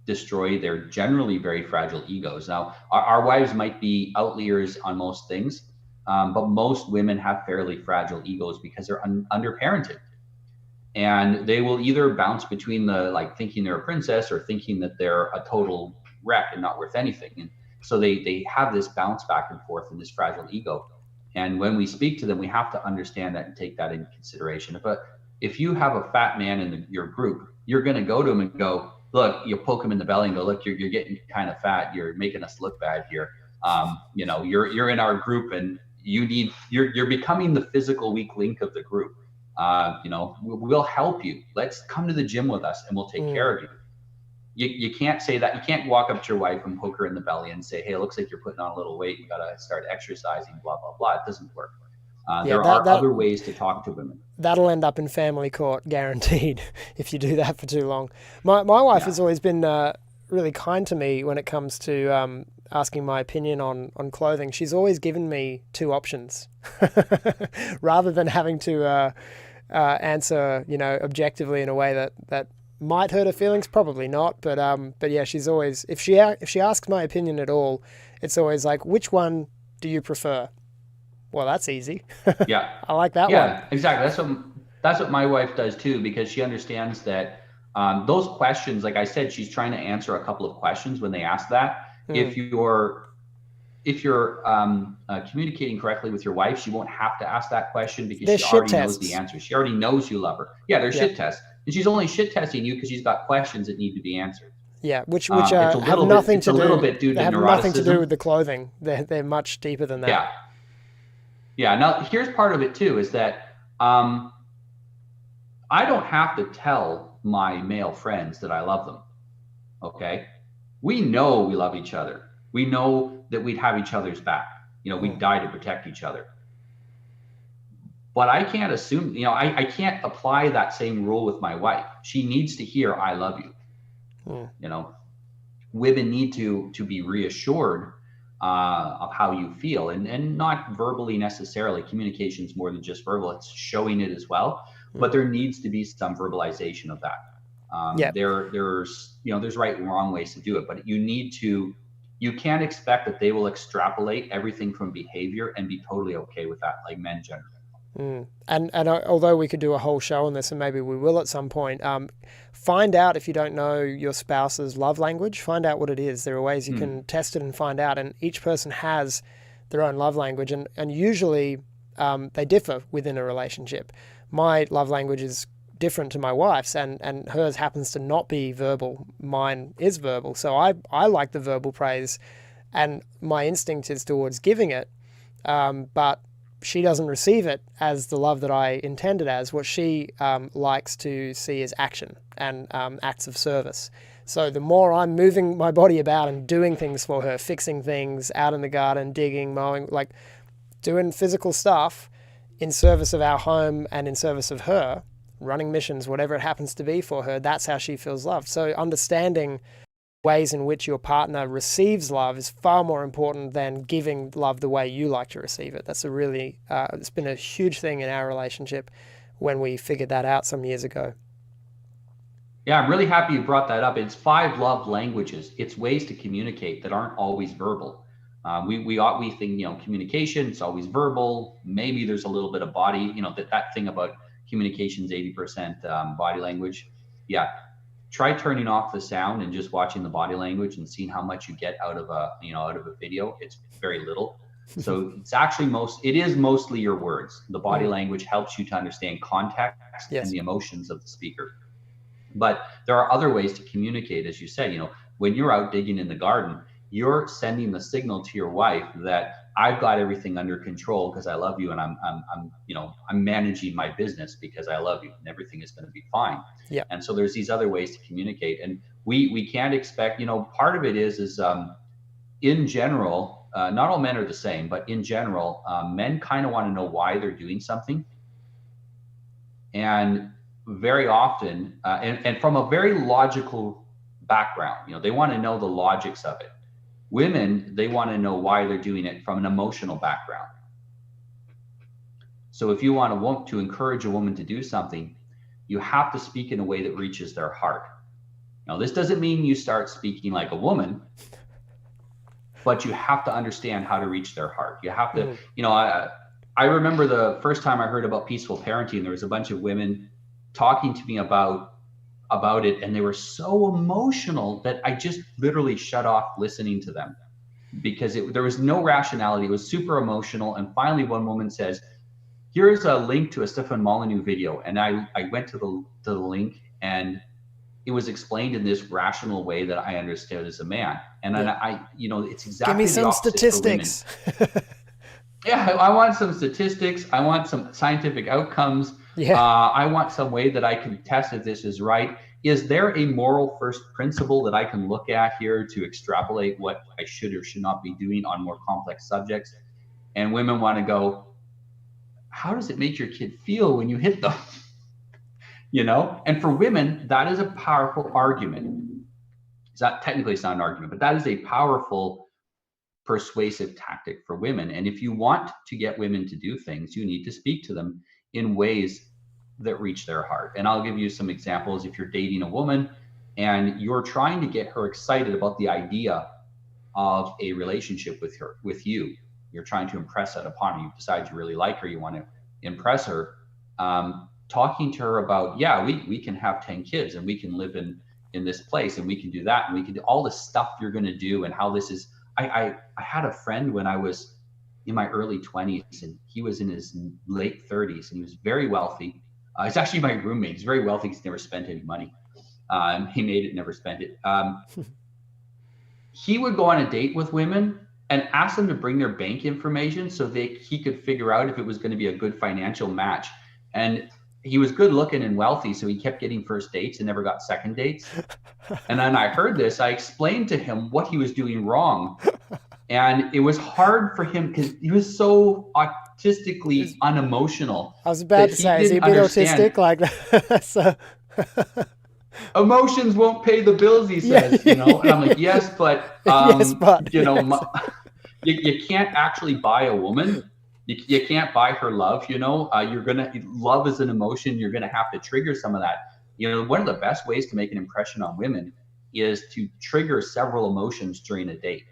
destroy their generally very fragile egos. Now, our wives might be outliers on most things, but most women have fairly fragile egos because they're underparented. And they will either bounce between the like thinking they're a princess or thinking that they're a total wreck and not worth anything. And so they have this bounce back and forth in this fragile ego. And when we speak to them, we have to understand that and take that into consideration. If you have a fat man in your group, you're going to go to him and go, look, you poke him in the belly and go, look, you're getting kind of fat. You're making us look bad here. You're in our group and you're becoming the physical weak link of the group. We'll help you. Let's come to the gym with us and we'll take care of you. You can't say that. You can't walk up to your wife and poke her in the belly and say, hey, it looks like you're putting on a little weight. You got to start exercising, blah, blah, blah. It doesn't work. There are other ways to talk to women. That'll end up in family court, guaranteed, if you do that for too long. My wife has always been really kind to me when it comes to asking my opinion on clothing. She's always given me two options rather than having to answer, objectively in a way that might hurt her feelings. Probably not, but yeah, she's always, if she asks my opinion at all, it's always like, which one do you prefer? Well, that's easy. Yeah. I like that one. Yeah, exactly. That's what my wife does too, because she understands that those questions, like I said, she's trying to answer a couple of questions when they ask that. If you're communicating correctly with your wife, she won't have to ask that question because she already knows the answer. She already knows you love her. Yeah, they're shit tests. And she's only shit testing you because she's got questions that need to be answered. Yeah, which have nothing to do with the clothing. They're much deeper than that. Yeah. Yeah. Now, here's part of it too, is that I don't have to tell my male friends that I love them. Okay. We know we love each other. We know that we'd have each other's back. We'd die to protect each other. But I can't assume, I can't apply that same rule with my wife. She needs to hear, I love you. Women need to be reassured of how you feel, and not verbally necessarily. Communication is more than just verbal. It's showing it as well. But there needs to be some verbalization of that. There's right and wrong ways to do it, but you can't expect that they will extrapolate everything from behavior and be totally okay with that, like men generally. And although we could do a whole show on this, and maybe we will at some point, find out if you don't know your spouse's love language, find out what it is. There are ways you can test it and find out, and each person has their own love language, and usually they differ within a relationship. My love language is different to my wife's, and hers happens to not be verbal. Mine is verbal. So I like the verbal praise, and my instinct is towards giving it, but she doesn't receive it as the love that I intended as. What she likes to see is action and acts of service. So the more I'm moving my body about and doing things for her, fixing things out in the garden, digging, mowing, like doing physical stuff in service of our home and in service of her, running missions, whatever it happens to be for her, that's how she feels loved. So understanding ways in which your partner receives love is far more important than giving love the way you like to receive it. That's a really, it's been a huge thing in our relationship when we figured that out some years ago. Yeah, I'm really happy you brought that up. It's 5 love languages. It's ways to communicate that aren't always verbal. We think, communication, it's always verbal. Maybe there's a little bit of body, that thing about communication's 80% body language. Yeah, try turning off the sound and just watching the body language and seeing how much you get out of a video. It's very little. So it is mostly your words. The body language helps you to understand context and Yes. the emotions of the speaker. But there are other ways to communicate, as you said. When you're out digging in the garden, you're sending the signal to your wife that I've got everything under control because I love you, and I'm managing my business because I love you, and everything is going to be fine. Yeah. And so there's these other ways to communicate, and we can't expect. Part of it is in general, not all men are the same, but in general, men kind of want to know why they're doing something, and very often, and from a very logical background, they want to know the logics of it. Women, they want to know why they're doing it from an emotional background. So if you want to encourage a woman to do something, you have to speak in a way that reaches their heart. Now, this doesn't mean you start speaking like a woman, but you have to understand how to reach their heart. You have to, I remember the first time I heard about peaceful parenting, there was a bunch of women talking to me about it, and they were so emotional that I just literally shut off listening to them because there was no rationality. It was super emotional. And finally, one woman says, here's a link to a Stefan Molyneux video. And I went to the link, and it was explained in this rational way that I understood as a man. And then it's exactly Give me some statistics. Yeah, I want some statistics. I want some scientific outcomes. Yeah. I want some way that I can test if this is right. Is there a moral first principle that I can look at here to extrapolate what I should or should not be doing on more complex subjects? And women want to go, how does it make your kid feel when you hit them? And for women, that is a powerful argument. It's not an argument, but that is a powerful persuasive tactic for women. And if you want to get women to do things, you need to speak to them in ways that reach their heart. And I'll give you some examples. If you're dating a woman and you're trying to get her excited about the idea of a relationship with you, you're trying to impress that upon her. You decide you really like her, you want to impress her. Talking to her about, we can have 10 kids and we can live in this place and we can do that and we can do all the stuff you're going to do and how this is. I had a friend when I was in my early 20s, and he was in his late 30s, and he was very wealthy. He's actually my roommate. He's very wealthy. He's never spent any money. He made it, never spent it. He would go on a date with women and ask them to bring their bank information so he could figure out if it was going to be a good financial match. And he was good looking and wealthy, so he kept getting first dates and never got second dates. And then I heard this. I explained to him what he was doing wrong. And it was hard for him because he was so autistically unemotional. I was about to say, is he a bit autistic like that? So emotions won't pay the bills, he says, And I'm like, yes, but, you can't actually buy a woman. You can't buy her love, love is an emotion. You're going to have to trigger some of that. One of the best ways to make an impression on women is to trigger several emotions during a date.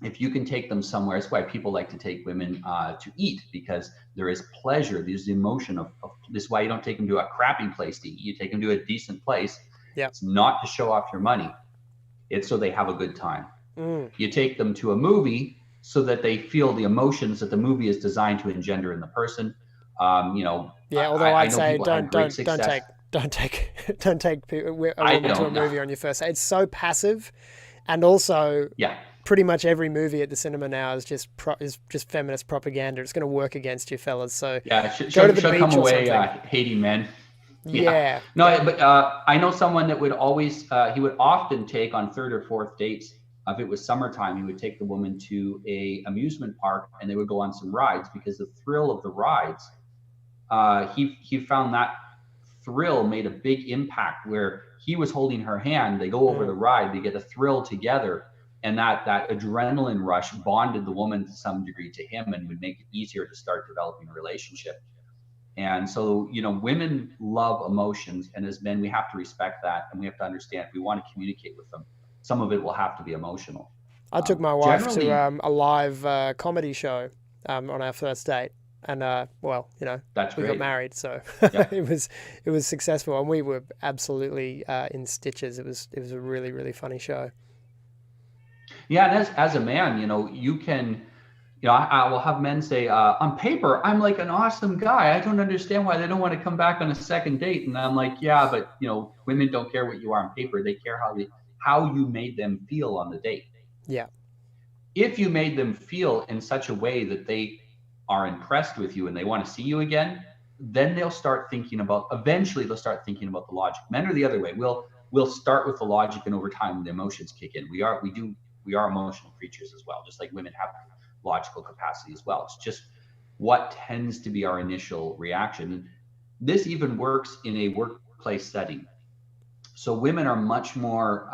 If you can take them somewhere, it's why people like to take women to eat, because there is pleasure. There's the emotion of this is why you don't take them to a crappy place to eat. You take them to a decent place. Yeah. It's not to show off your money. It's so they have a good time. You take them to a movie so that they feel the emotions that the movie is designed to engender in the person. Although I'd say don't take a woman to a movie on your first date. It's so passive, and also pretty much every movie at the cinema now is just feminist propaganda. It's going to work against you, fellas. So go to the beach come away hating men. Yeah. No, but I know someone that would always he would often take on third or fourth dates. If it was summertime, he would take the woman to a amusement park and they would go on some rides, because the thrill of the rides, he found that thrill made a big impact, where he was holding her hand, they go over the ride, they get a thrill together, and that adrenaline rush bonded the woman to some degree to him and would make it easier to start developing a relationship. And so, women love emotions, and as men, we have to respect that, and we have to understand if we want to communicate with them, some of it will have to be emotional. I took my wife to a live comedy show on our first date. And well, you know, That's we great. got married, so Yeah. it was successful, and we were absolutely in stitches. It was a really, really funny show. Yeah, and as a man, you know, you can, you know, I will have men say, on paper, I'm like an awesome guy. I don't understand why they don't want to come back on a second date. And I'm like, yeah, but you know, women don't care what you are on paper. They care how you made them feel on the date. Yeah. If you made them feel in such a way that they are impressed with you and they want to see you again, then eventually they'll start thinking about the logic. Men are the other way. We'll start with the logic, and over time the emotions kick in. We are emotional creatures as well, just like women have logical capacity as well. It's just what tends to be our initial reaction. And this even works in a workplace setting. So women are much more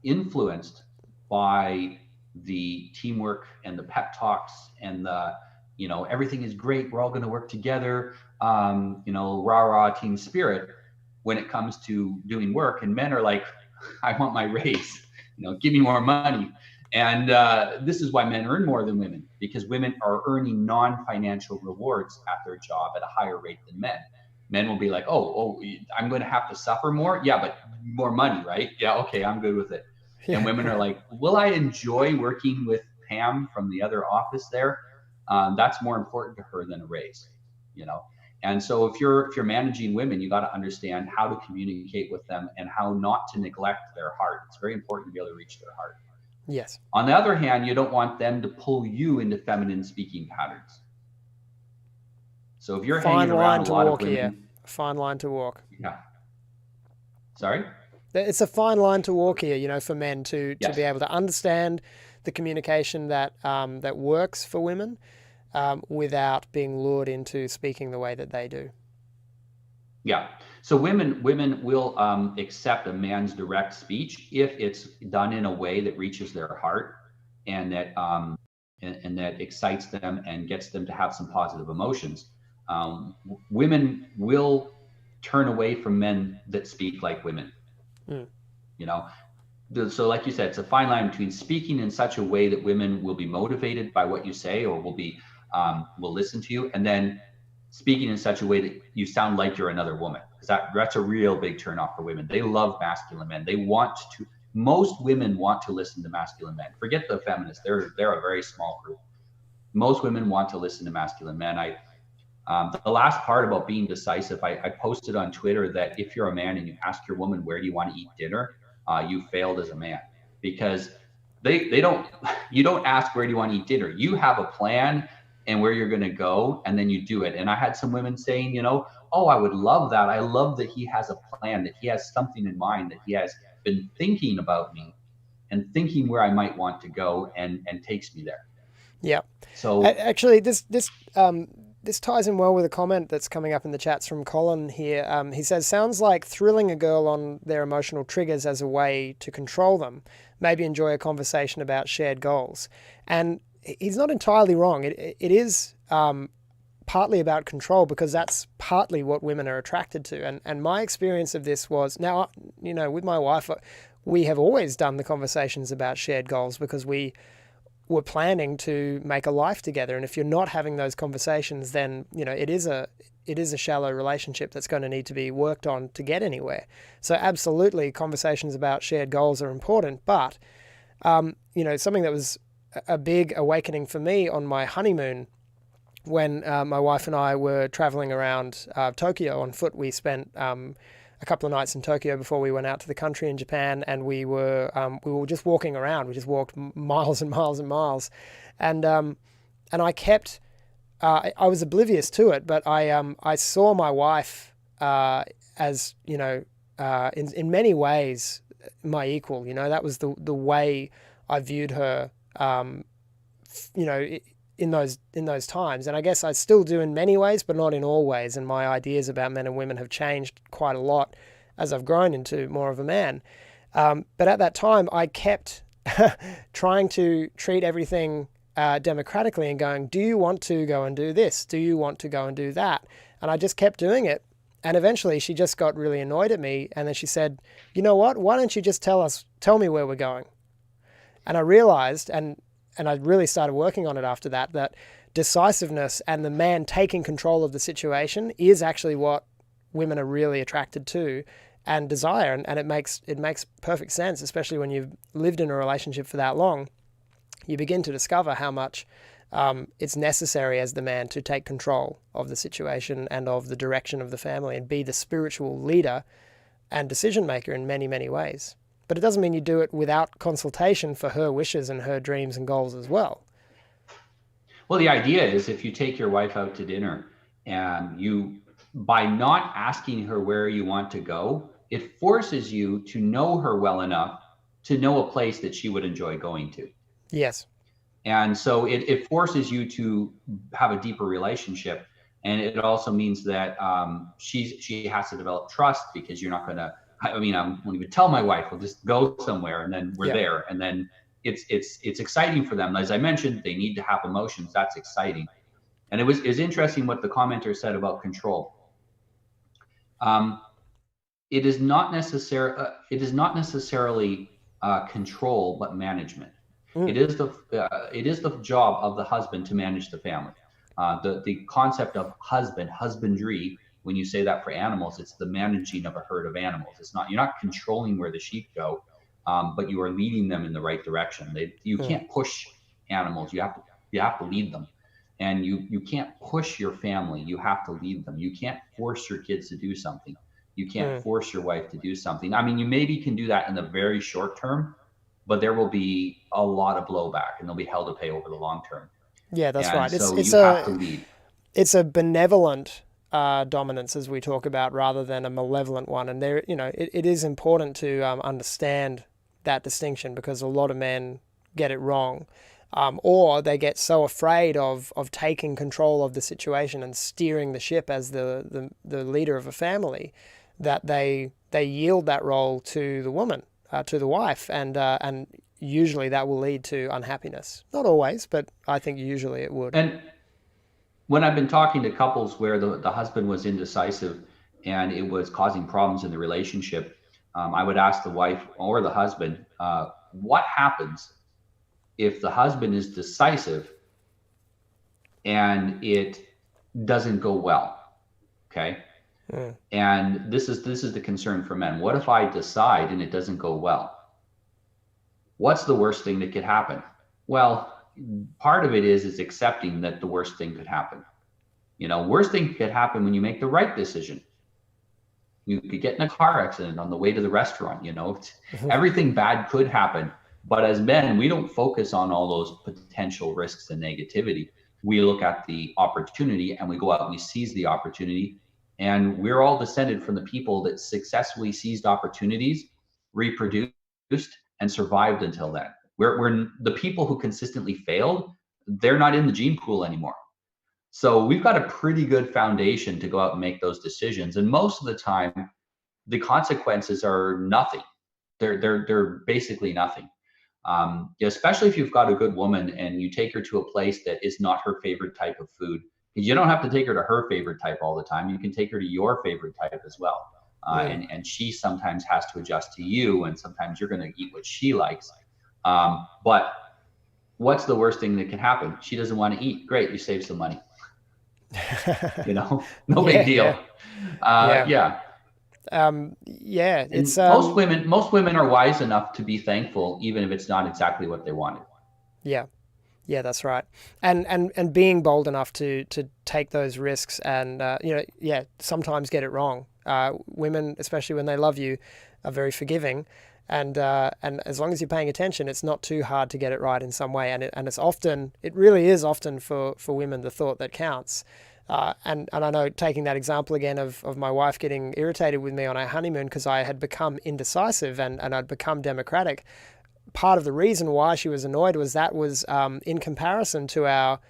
influenced by the teamwork and the pep talks and the, you know, everything is great, we're all going to work together, you know, rah rah team spirit when it comes to doing work. And men are like, I want my raise, you know, give me more money. And this is why men earn more than women, because women are earning non-financial rewards at their job at a higher rate than men. Men will be like, oh, I'm going to have to suffer more. Yeah, but more money, right? Yeah, okay, I'm good with it. Yeah. And women are like, will I enjoy working with Pam from the other office there? That's more important to her than a raise, you know? And so if you're managing women, you got to understand how to communicate with them and how not to neglect their heart. It's very important to be able to reach their heart. Yes. On the other hand, you don't want them to pull you into feminine speaking patterns. So if you're hanging around a lot of women, here. Fine line to walk. Yeah. Sorry? It's a fine line to walk here, you know, for men to Yes. be able to understand the communication that that works for women without being lured into speaking the way that they do. Yeah. So women will accept a man's direct speech if it's done in a way that reaches their heart and that and that excites them and gets them to have some positive emotions. Women will turn away from men that speak like women. Mm. You know, so like you said, it's a fine line between speaking in such a way that women will be motivated by what you say or will listen to you, and then speaking in such a way that you sound like you're another woman, because that's a real big turnoff for women. They love masculine men. Most women want to listen to masculine men. Forget the feminists. They're a very small group. Most women want to listen to masculine men. The last part about being decisive, I posted on Twitter that if you're a man and you ask your woman, where do you want to eat dinner? You failed as a man, because you don't ask where do you want to eat dinner. You have a plan and where you're going to go, and then you do it. And I had some women saying, you know, oh, I would love that. I love that he has a plan, that he has something in mind, that he has been thinking about me and thinking where I might want to go and takes me there. Yeah. So actually, this ties in well with a comment that's coming up in the chats from Colin here. He says, sounds like thrilling a girl on their emotional triggers as a way to control them. Maybe enjoy a conversation about shared goals. And he's not entirely wrong. It is partly about control, because that's partly what women are attracted to. And my experience of this was, now, you know, with my wife, we have always done the conversations about shared goals because we were planning to make a life together. And if you're not having those conversations, then, you know, it is a shallow relationship that's going to need to be worked on to get anywhere. So absolutely, conversations about shared goals are important. But, you know, something that was a big awakening for me on my honeymoon, when my wife and I were traveling around Tokyo on foot. We spent a couple of nights in Tokyo before we went out to the country in Japan, and we were just walking around. We just walked miles and miles and miles, and I kept I was oblivious to it, but I saw my wife as, you know, in many ways my equal. You know, that was the way I viewed her. You know, in those times, and I guess I still do in many ways, but not in all ways. And my ideas about men and women have changed quite a lot as I've grown into more of a man. But at that time, I kept trying to treat everything democratically and going, do you want to go and do this? Do you want to go and do that? And I just kept doing it. And eventually she just got really annoyed at me. And then she said, you know what? Why don't you just tell me where we're going? And I realized, and I really started working on it after that decisiveness and the man taking control of the situation is actually what women are really attracted to and desire. And it makes perfect sense, especially when you've lived in a relationship for that long. You begin to discover how much it's necessary as the man to take control of the situation and of the direction of the family and be the spiritual leader and decision maker in many, many ways. But it doesn't mean you do it without consultation for her wishes and her dreams and goals as well. Well, the idea is if you take your wife out to dinner and you, by not asking her where you want to go, it forces you to know her well enough to know a place that she would enjoy going to. Yes. And so it forces you to have a deeper relationship. And it also means that she has to develop trust, because you're not going to, I won't even tell my wife, we'll just go somewhere and then we're there. And then it's exciting for them. As I mentioned, they need to have emotions. That's exciting. And it was interesting what the commenter said about control. It is not necessarily control, but management. It is the job of the husband to manage the family. The concept of husbandry, when you say that for animals, it's the managing of a herd of animals. You're not controlling where the sheep go, but you are leading them in the right direction. You can't push animals. You have to lead them. And you can't push your family. You have to lead them. You can't force your kids to do something. You can't force your wife to do something. You maybe can do that in the very short term, but there will be a lot of blowback and there'll be hell to pay over the long term. Yeah, that's right. So you have to lead. It's a benevolent dominance, as we talk about, rather than a malevolent one. And there, it is important to understand that distinction, because a lot of men get it wrong, or they get so afraid of taking control of the situation and steering the ship as the leader of a family, that they yield that role to the woman, to the wife, and usually that will lead to unhappiness. Not always, but I think usually it would. And when I've been talking to couples where the husband was indecisive and it was causing problems in the relationship, I would ask the wife or the husband, what happens if the husband is decisive and it doesn't go well? Okay. And this is the concern for men. What if I decide and it doesn't go well? What's the worst thing that could happen? Well, part of it is accepting that the worst thing could happen. Worst thing could happen when you make the right decision. You could get in a car accident on the way to the restaurant. Everything bad could happen. But as men, we don't focus on all those potential risks and negativity. We look at the opportunity and we go out and we seize the opportunity. And we're all descended from the people that successfully seized opportunities, reproduced, and survived until then. We're the people who consistently failed. They're not in the gene pool anymore. So we've got a pretty good foundation to go out and make those decisions. And most of the time, the consequences are nothing. They're basically nothing. Especially if you've got a good woman and you take her to a place that is not her favorite type of food. You don't have to take her to her favorite type all the time. You can take her to your favorite type as well. And she sometimes has to adjust to you, and sometimes you're going to eat what she likes. But what's the worst thing that can happen? She doesn't want to eat. Great, you save some money. No big deal. It's most women are wise enough to be thankful, even if it's not exactly what they wanted. Yeah, that's right. And being bold enough to take those risks and sometimes get it wrong. Women, especially when they love you, are very forgiving, and as long as you're paying attention, it's not too hard to get it right in some way. And it really is often for women the thought that counts. And I know, taking that example again of my wife getting irritated with me on our honeymoon because I had become indecisive and I'd become democratic. Part of the reason why she was annoyed was in comparison to our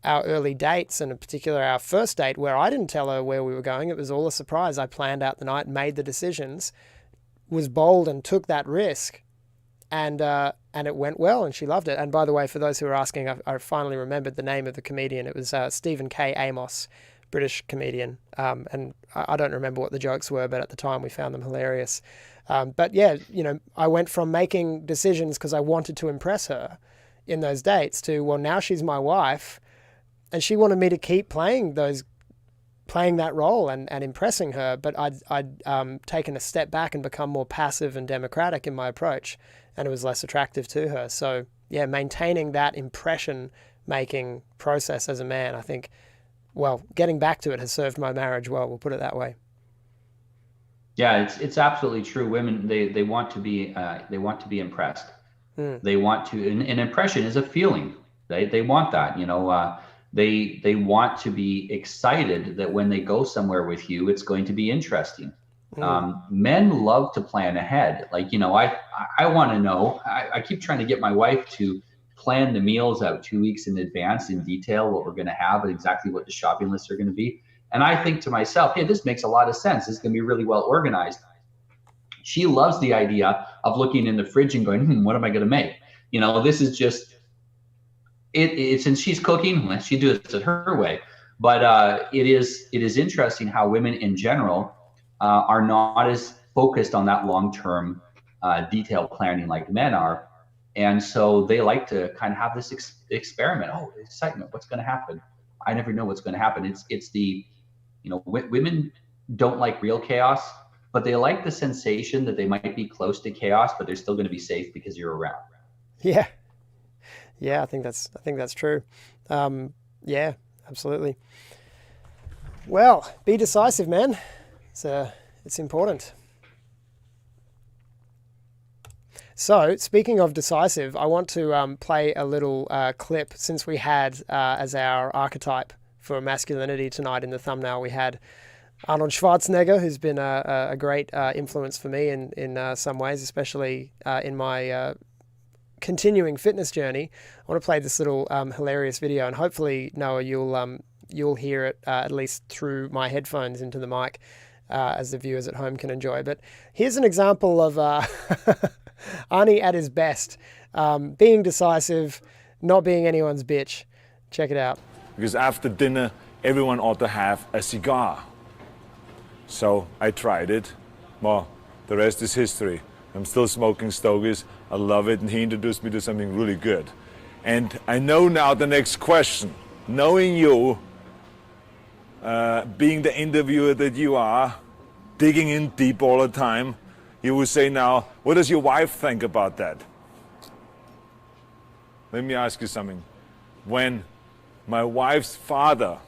early dates, and in particular our first date, where I didn't tell her where we were going. It was all a surprise. I planned out the night, made the decisions, was bold and took that risk, and it went well, and she loved it. And by the way, for those who are asking, I finally remembered the name of the comedian. It was Stephen K. Amos, British comedian, and I don't remember what the jokes were, but at the time we found them hilarious. But yeah, I went from making decisions because I wanted to impress her in those dates to, well, now she's my wife. she wanted me to keep playing that role and impressing her, but I'd taken a step back and become more passive and democratic in my approach, and it was less attractive to her. So yeah, maintaining that impression making process as a man, I think, well, getting back to it has served my marriage well, we'll put it that way. Yeah, it's absolutely true. Women, they want to be impressed. They want to, an impression is a feeling. They want that, they want to be excited that when they go somewhere with you, it's going to be interesting. Men love to plan ahead. Like, I want to know, I keep trying to get my wife to plan the meals out 2 weeks in advance in detail, what we're going to have and exactly what the shopping lists are going to be. And I think to myself, hey, this makes a lot of sense. This is going to be really well organized. She loves the idea of looking in the fridge and going, what am I going to make? This is just, since she's cooking, well, she does it her way. But it is interesting how women in general are not as focused on that long-term detailed planning like men are. And so they like to kind of have this experiment. Oh, excitement, what's going to happen? I never know what's going to happen. It's the, women don't like real chaos, but they like the sensation that they might be close to chaos, but they're still going to be safe because you're around. Yeah. Yeah, I think that's true. Yeah, absolutely. Well, be decisive, man. It's important. So, speaking of decisive, I want to play a little clip. Since we had as our archetype for masculinity tonight in the thumbnail, we had Arnold Schwarzenegger, who's been a great influence for me in some ways, especially in my continuing fitness journey. I want to play this little hilarious video, and hopefully, Noah, you'll hear it at least through my headphones into the mic, as the viewers at home can enjoy. But here's an example of Arnie at his best, being decisive, not being anyone's bitch. Check it out. Because after dinner, everyone ought to have a cigar. So I tried it. Well, the rest is history. I'm still smoking stogies. I love it, and he introduced me to something really good. And I know now the next question. Knowing you, being the interviewer that you are, digging in deep all the time, you will say now, what does your wife think about that? Let me ask you something. When my wife's father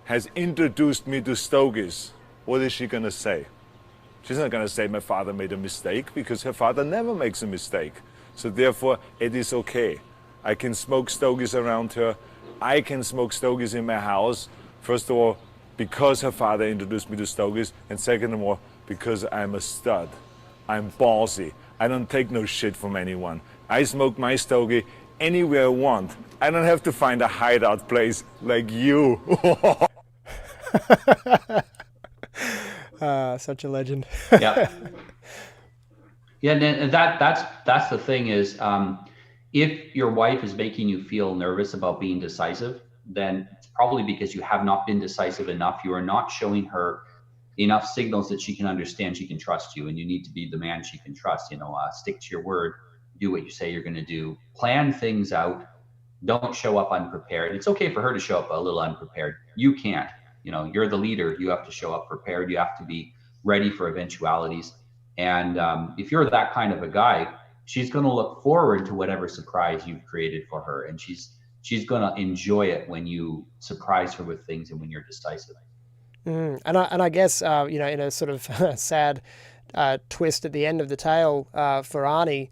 has introduced me to stogies, what is she going to say? She's not going to say my father made a mistake, because her father never makes a mistake. So therefore, it is okay. I can smoke stogies around her. I can smoke stogies in my house. First of all, because her father introduced me to stogies, and second of all, because I'm a stud. I'm ballsy. I don't take no shit from anyone. I smoke my stogie anywhere I want. I don't have to find a hideout place like you. Such a legend. Yeah. Yeah, and that's the thing is, if your wife is making you feel nervous about being decisive, then it's probably because you have not been decisive enough. You are not showing her enough signals that she can understand she can trust you, and you need to be the man she can trust. Stick to your word, do what you say you're going to do, plan things out, don't show up unprepared. It's okay for her to show up a little unprepared. You can't. You're the leader. You have to show up prepared. You have to be ready for eventualities. And if you're that kind of a guy, she's going to look forward to whatever surprise you've created for her, and she's going to enjoy it when you surprise her with things and when you're decisive. And I guess in a sort of sad twist at the end of the tale for Arnie,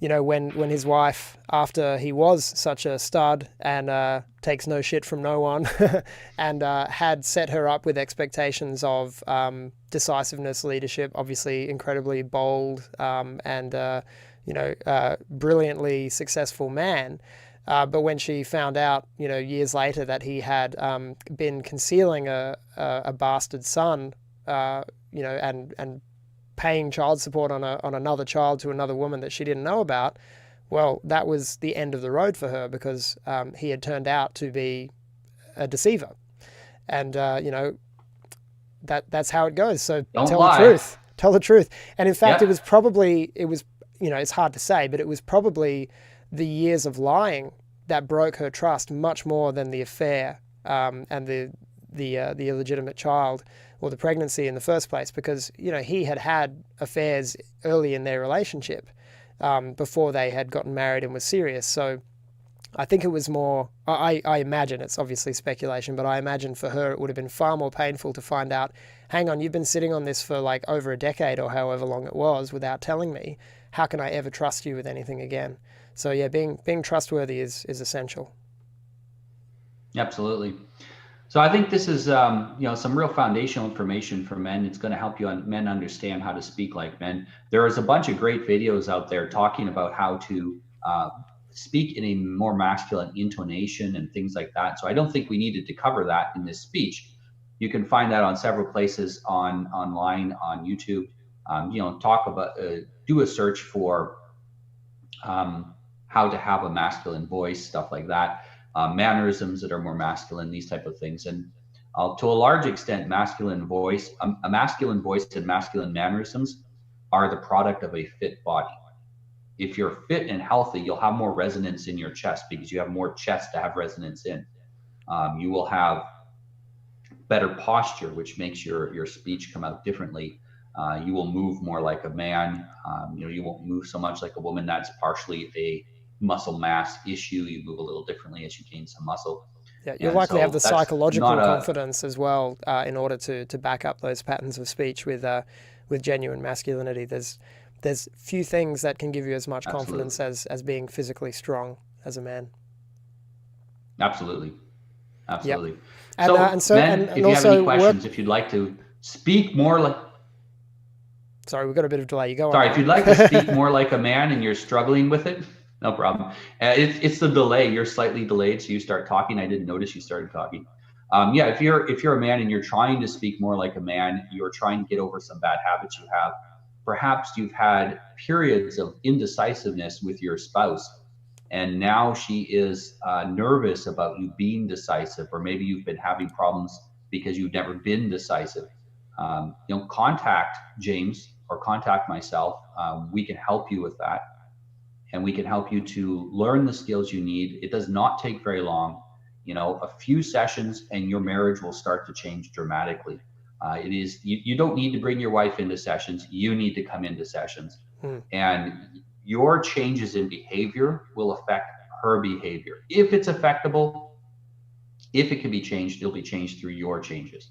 when his wife, after he was such a stud and takes no shit from no one, and had set her up with expectations of decisiveness, leadership, obviously incredibly bold and brilliantly successful man. But when she found out, years later that he had been concealing a bastard son, and paying child support on another child to another woman that she didn't know about, well, that was the end of the road for her, because he had turned out to be a deceiver. And, that's how it goes. So tell the truth. Tell the truth. And in fact, it was, it's hard to say, but it was probably the years of lying that broke her trust much more than the affair and the illegitimate child or the pregnancy in the first place, because he had affairs early in their relationship before they had gotten married and was serious. So I think it was more, I imagine, it's obviously speculation, but I imagine for her it would have been far more painful to find out, hang on, you've been sitting on this for like over a decade or however long it was without telling me. How can I ever trust you with anything again? So yeah, being trustworthy is essential. Absolutely. So I think this is some real foundational information for men. It's going to help men understand how to speak like men. There is a bunch of great videos out there talking about how to speak in a more masculine intonation and things like that. So I don't think we needed to cover that in this speech. You can find that on several places online on YouTube. Talk about do a search for how to have a masculine voice, stuff like that. Mannerisms that are more masculine, these type of things. And to a large extent, a masculine voice and masculine mannerisms are the product of a fit body. If you're fit and healthy, you'll have more resonance in your chest because you have more chest to have resonance in. You will have better posture, which makes your speech come out differently. You will move more like a man. You won't move so much like a woman. That's partially a muscle mass issue. You move a little differently as you gain some musle. Yeah, you'll likely have the psychological confidence as well in order to back up those patterns of speech with genuine masculinity. There's few things that can give you as much confidence as being physically strong as a man. Absolutely. Yep. So men, if you have any questions, if you'd like to speak more like... Sorry, we've got a bit of delay. You go on. Sorry, if you'd like to speak more like a man and you're struggling with it, no problem. It's the delay. You're slightly delayed, so you start talking. I didn't notice you started talking. If you're a man and you're trying to speak more like a man, you're trying to get over some bad habits you have. Perhaps you've had periods of indecisiveness with your spouse, and now she is nervous about you being decisive, or maybe you've been having problems because you've never been decisive. Contact James or contact myself. We can help you with that, and we can help you to learn the skills you need. It does not take very long. A few sessions and your marriage will start to change dramatically. You don't need to bring your wife into sessions. You need to come into sessions. And your changes in behavior will affect her behavior. If it's affectable, if it can be changed, it'll be changed through your changes.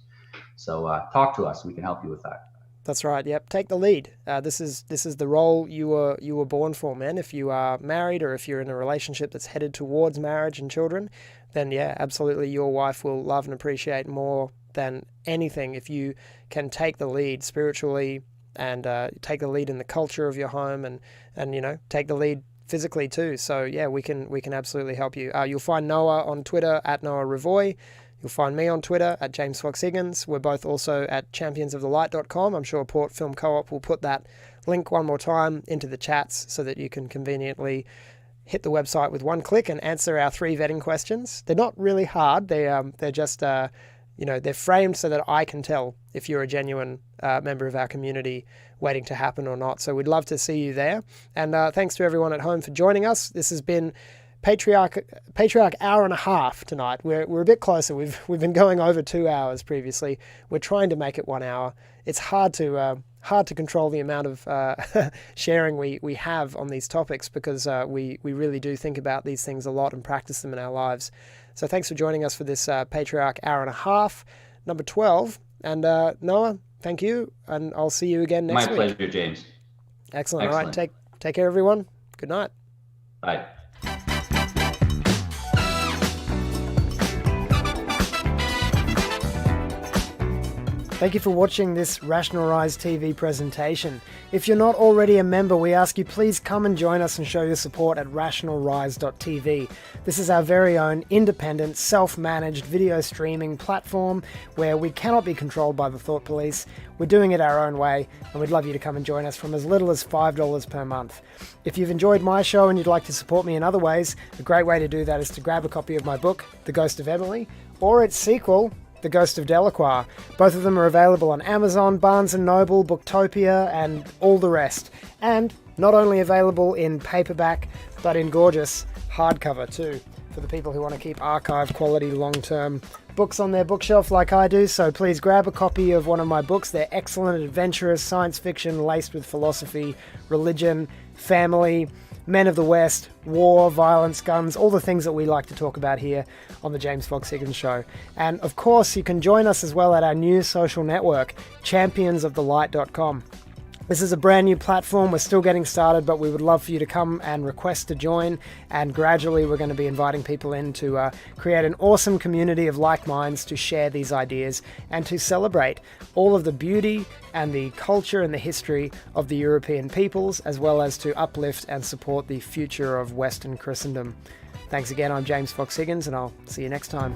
So talk to us. We can help you with that. That's right. Yep. Take the lead. This is the role you were born for, men. If you are married or if you're in a relationship that's headed towards marriage and children, then yeah, absolutely, your wife will love and appreciate more than anything if you can take the lead spiritually and take the lead in the culture of your home and take the lead physically too. So yeah, we can absolutely help you. You'll find Noah on Twitter at Noah Revoy. You'll find me on Twitter at James Fox Higgins. We're both also at championsofthelight.com. I'm sure Port Film Co-op will put that link one more time into the chats so that you can conveniently hit the website with one click and answer our 3 vetting questions. They're not really hard. They're just they're framed so that I can tell if you're a genuine member of our community waiting to happen or not. So we'd love to see you there. And thanks to everyone at home for joining us. This has been Patriarch hour and a half tonight. We're a bit closer. We've been going over 2 hours previously. We're trying to make it 1 hour. It's hard to control the amount of sharing we have on these topics because we really do think about these things a lot and practice them in our lives. So thanks for joining us for this Patriarch hour and a half, number 12. And Noah, thank you, and I'll see you again next week. My pleasure, James. Excellent. All right, take care, everyone. Good night. Bye. Thank you for watching this Rational Rise TV presentation. If you're not already a member, we ask you please come and join us and show your support at rationalrise.tv. This is our very own independent, self-managed video streaming platform where we cannot be controlled by the thought police. We're doing it our own way, and we'd love you to come and join us from as little as $5 per month. If you've enjoyed my show and you'd like to support me in other ways, a great way to do that is to grab a copy of my book, The Ghost of Emily, or its sequel, The Ghost of Delacroix. Both of them are available on Amazon, Barnes & Noble, Booktopia, and all the rest. And not only available in paperback, but in gorgeous hardcover too, for the people who want to keep archive quality long-term books on their bookshelf like I do, so please grab a copy of one of my books. They're excellent, adventurous science fiction laced with philosophy, religion, family, men of the West, war, violence, guns, all the things that we like to talk about here on the James Fox Higgins Show. And of course, you can join us as well at our new social network, championsofthelight.com. This is a brand new platform. We're still getting started, but we would love for you to come and request to join. And gradually, we're going to be inviting people in to create an awesome community of like minds to share these ideas and to celebrate all of the beauty and the culture and the history of the European peoples, as well as to uplift and support the future of Western Christendom. Thanks again. I'm James Fox Higgins, and I'll see you next time.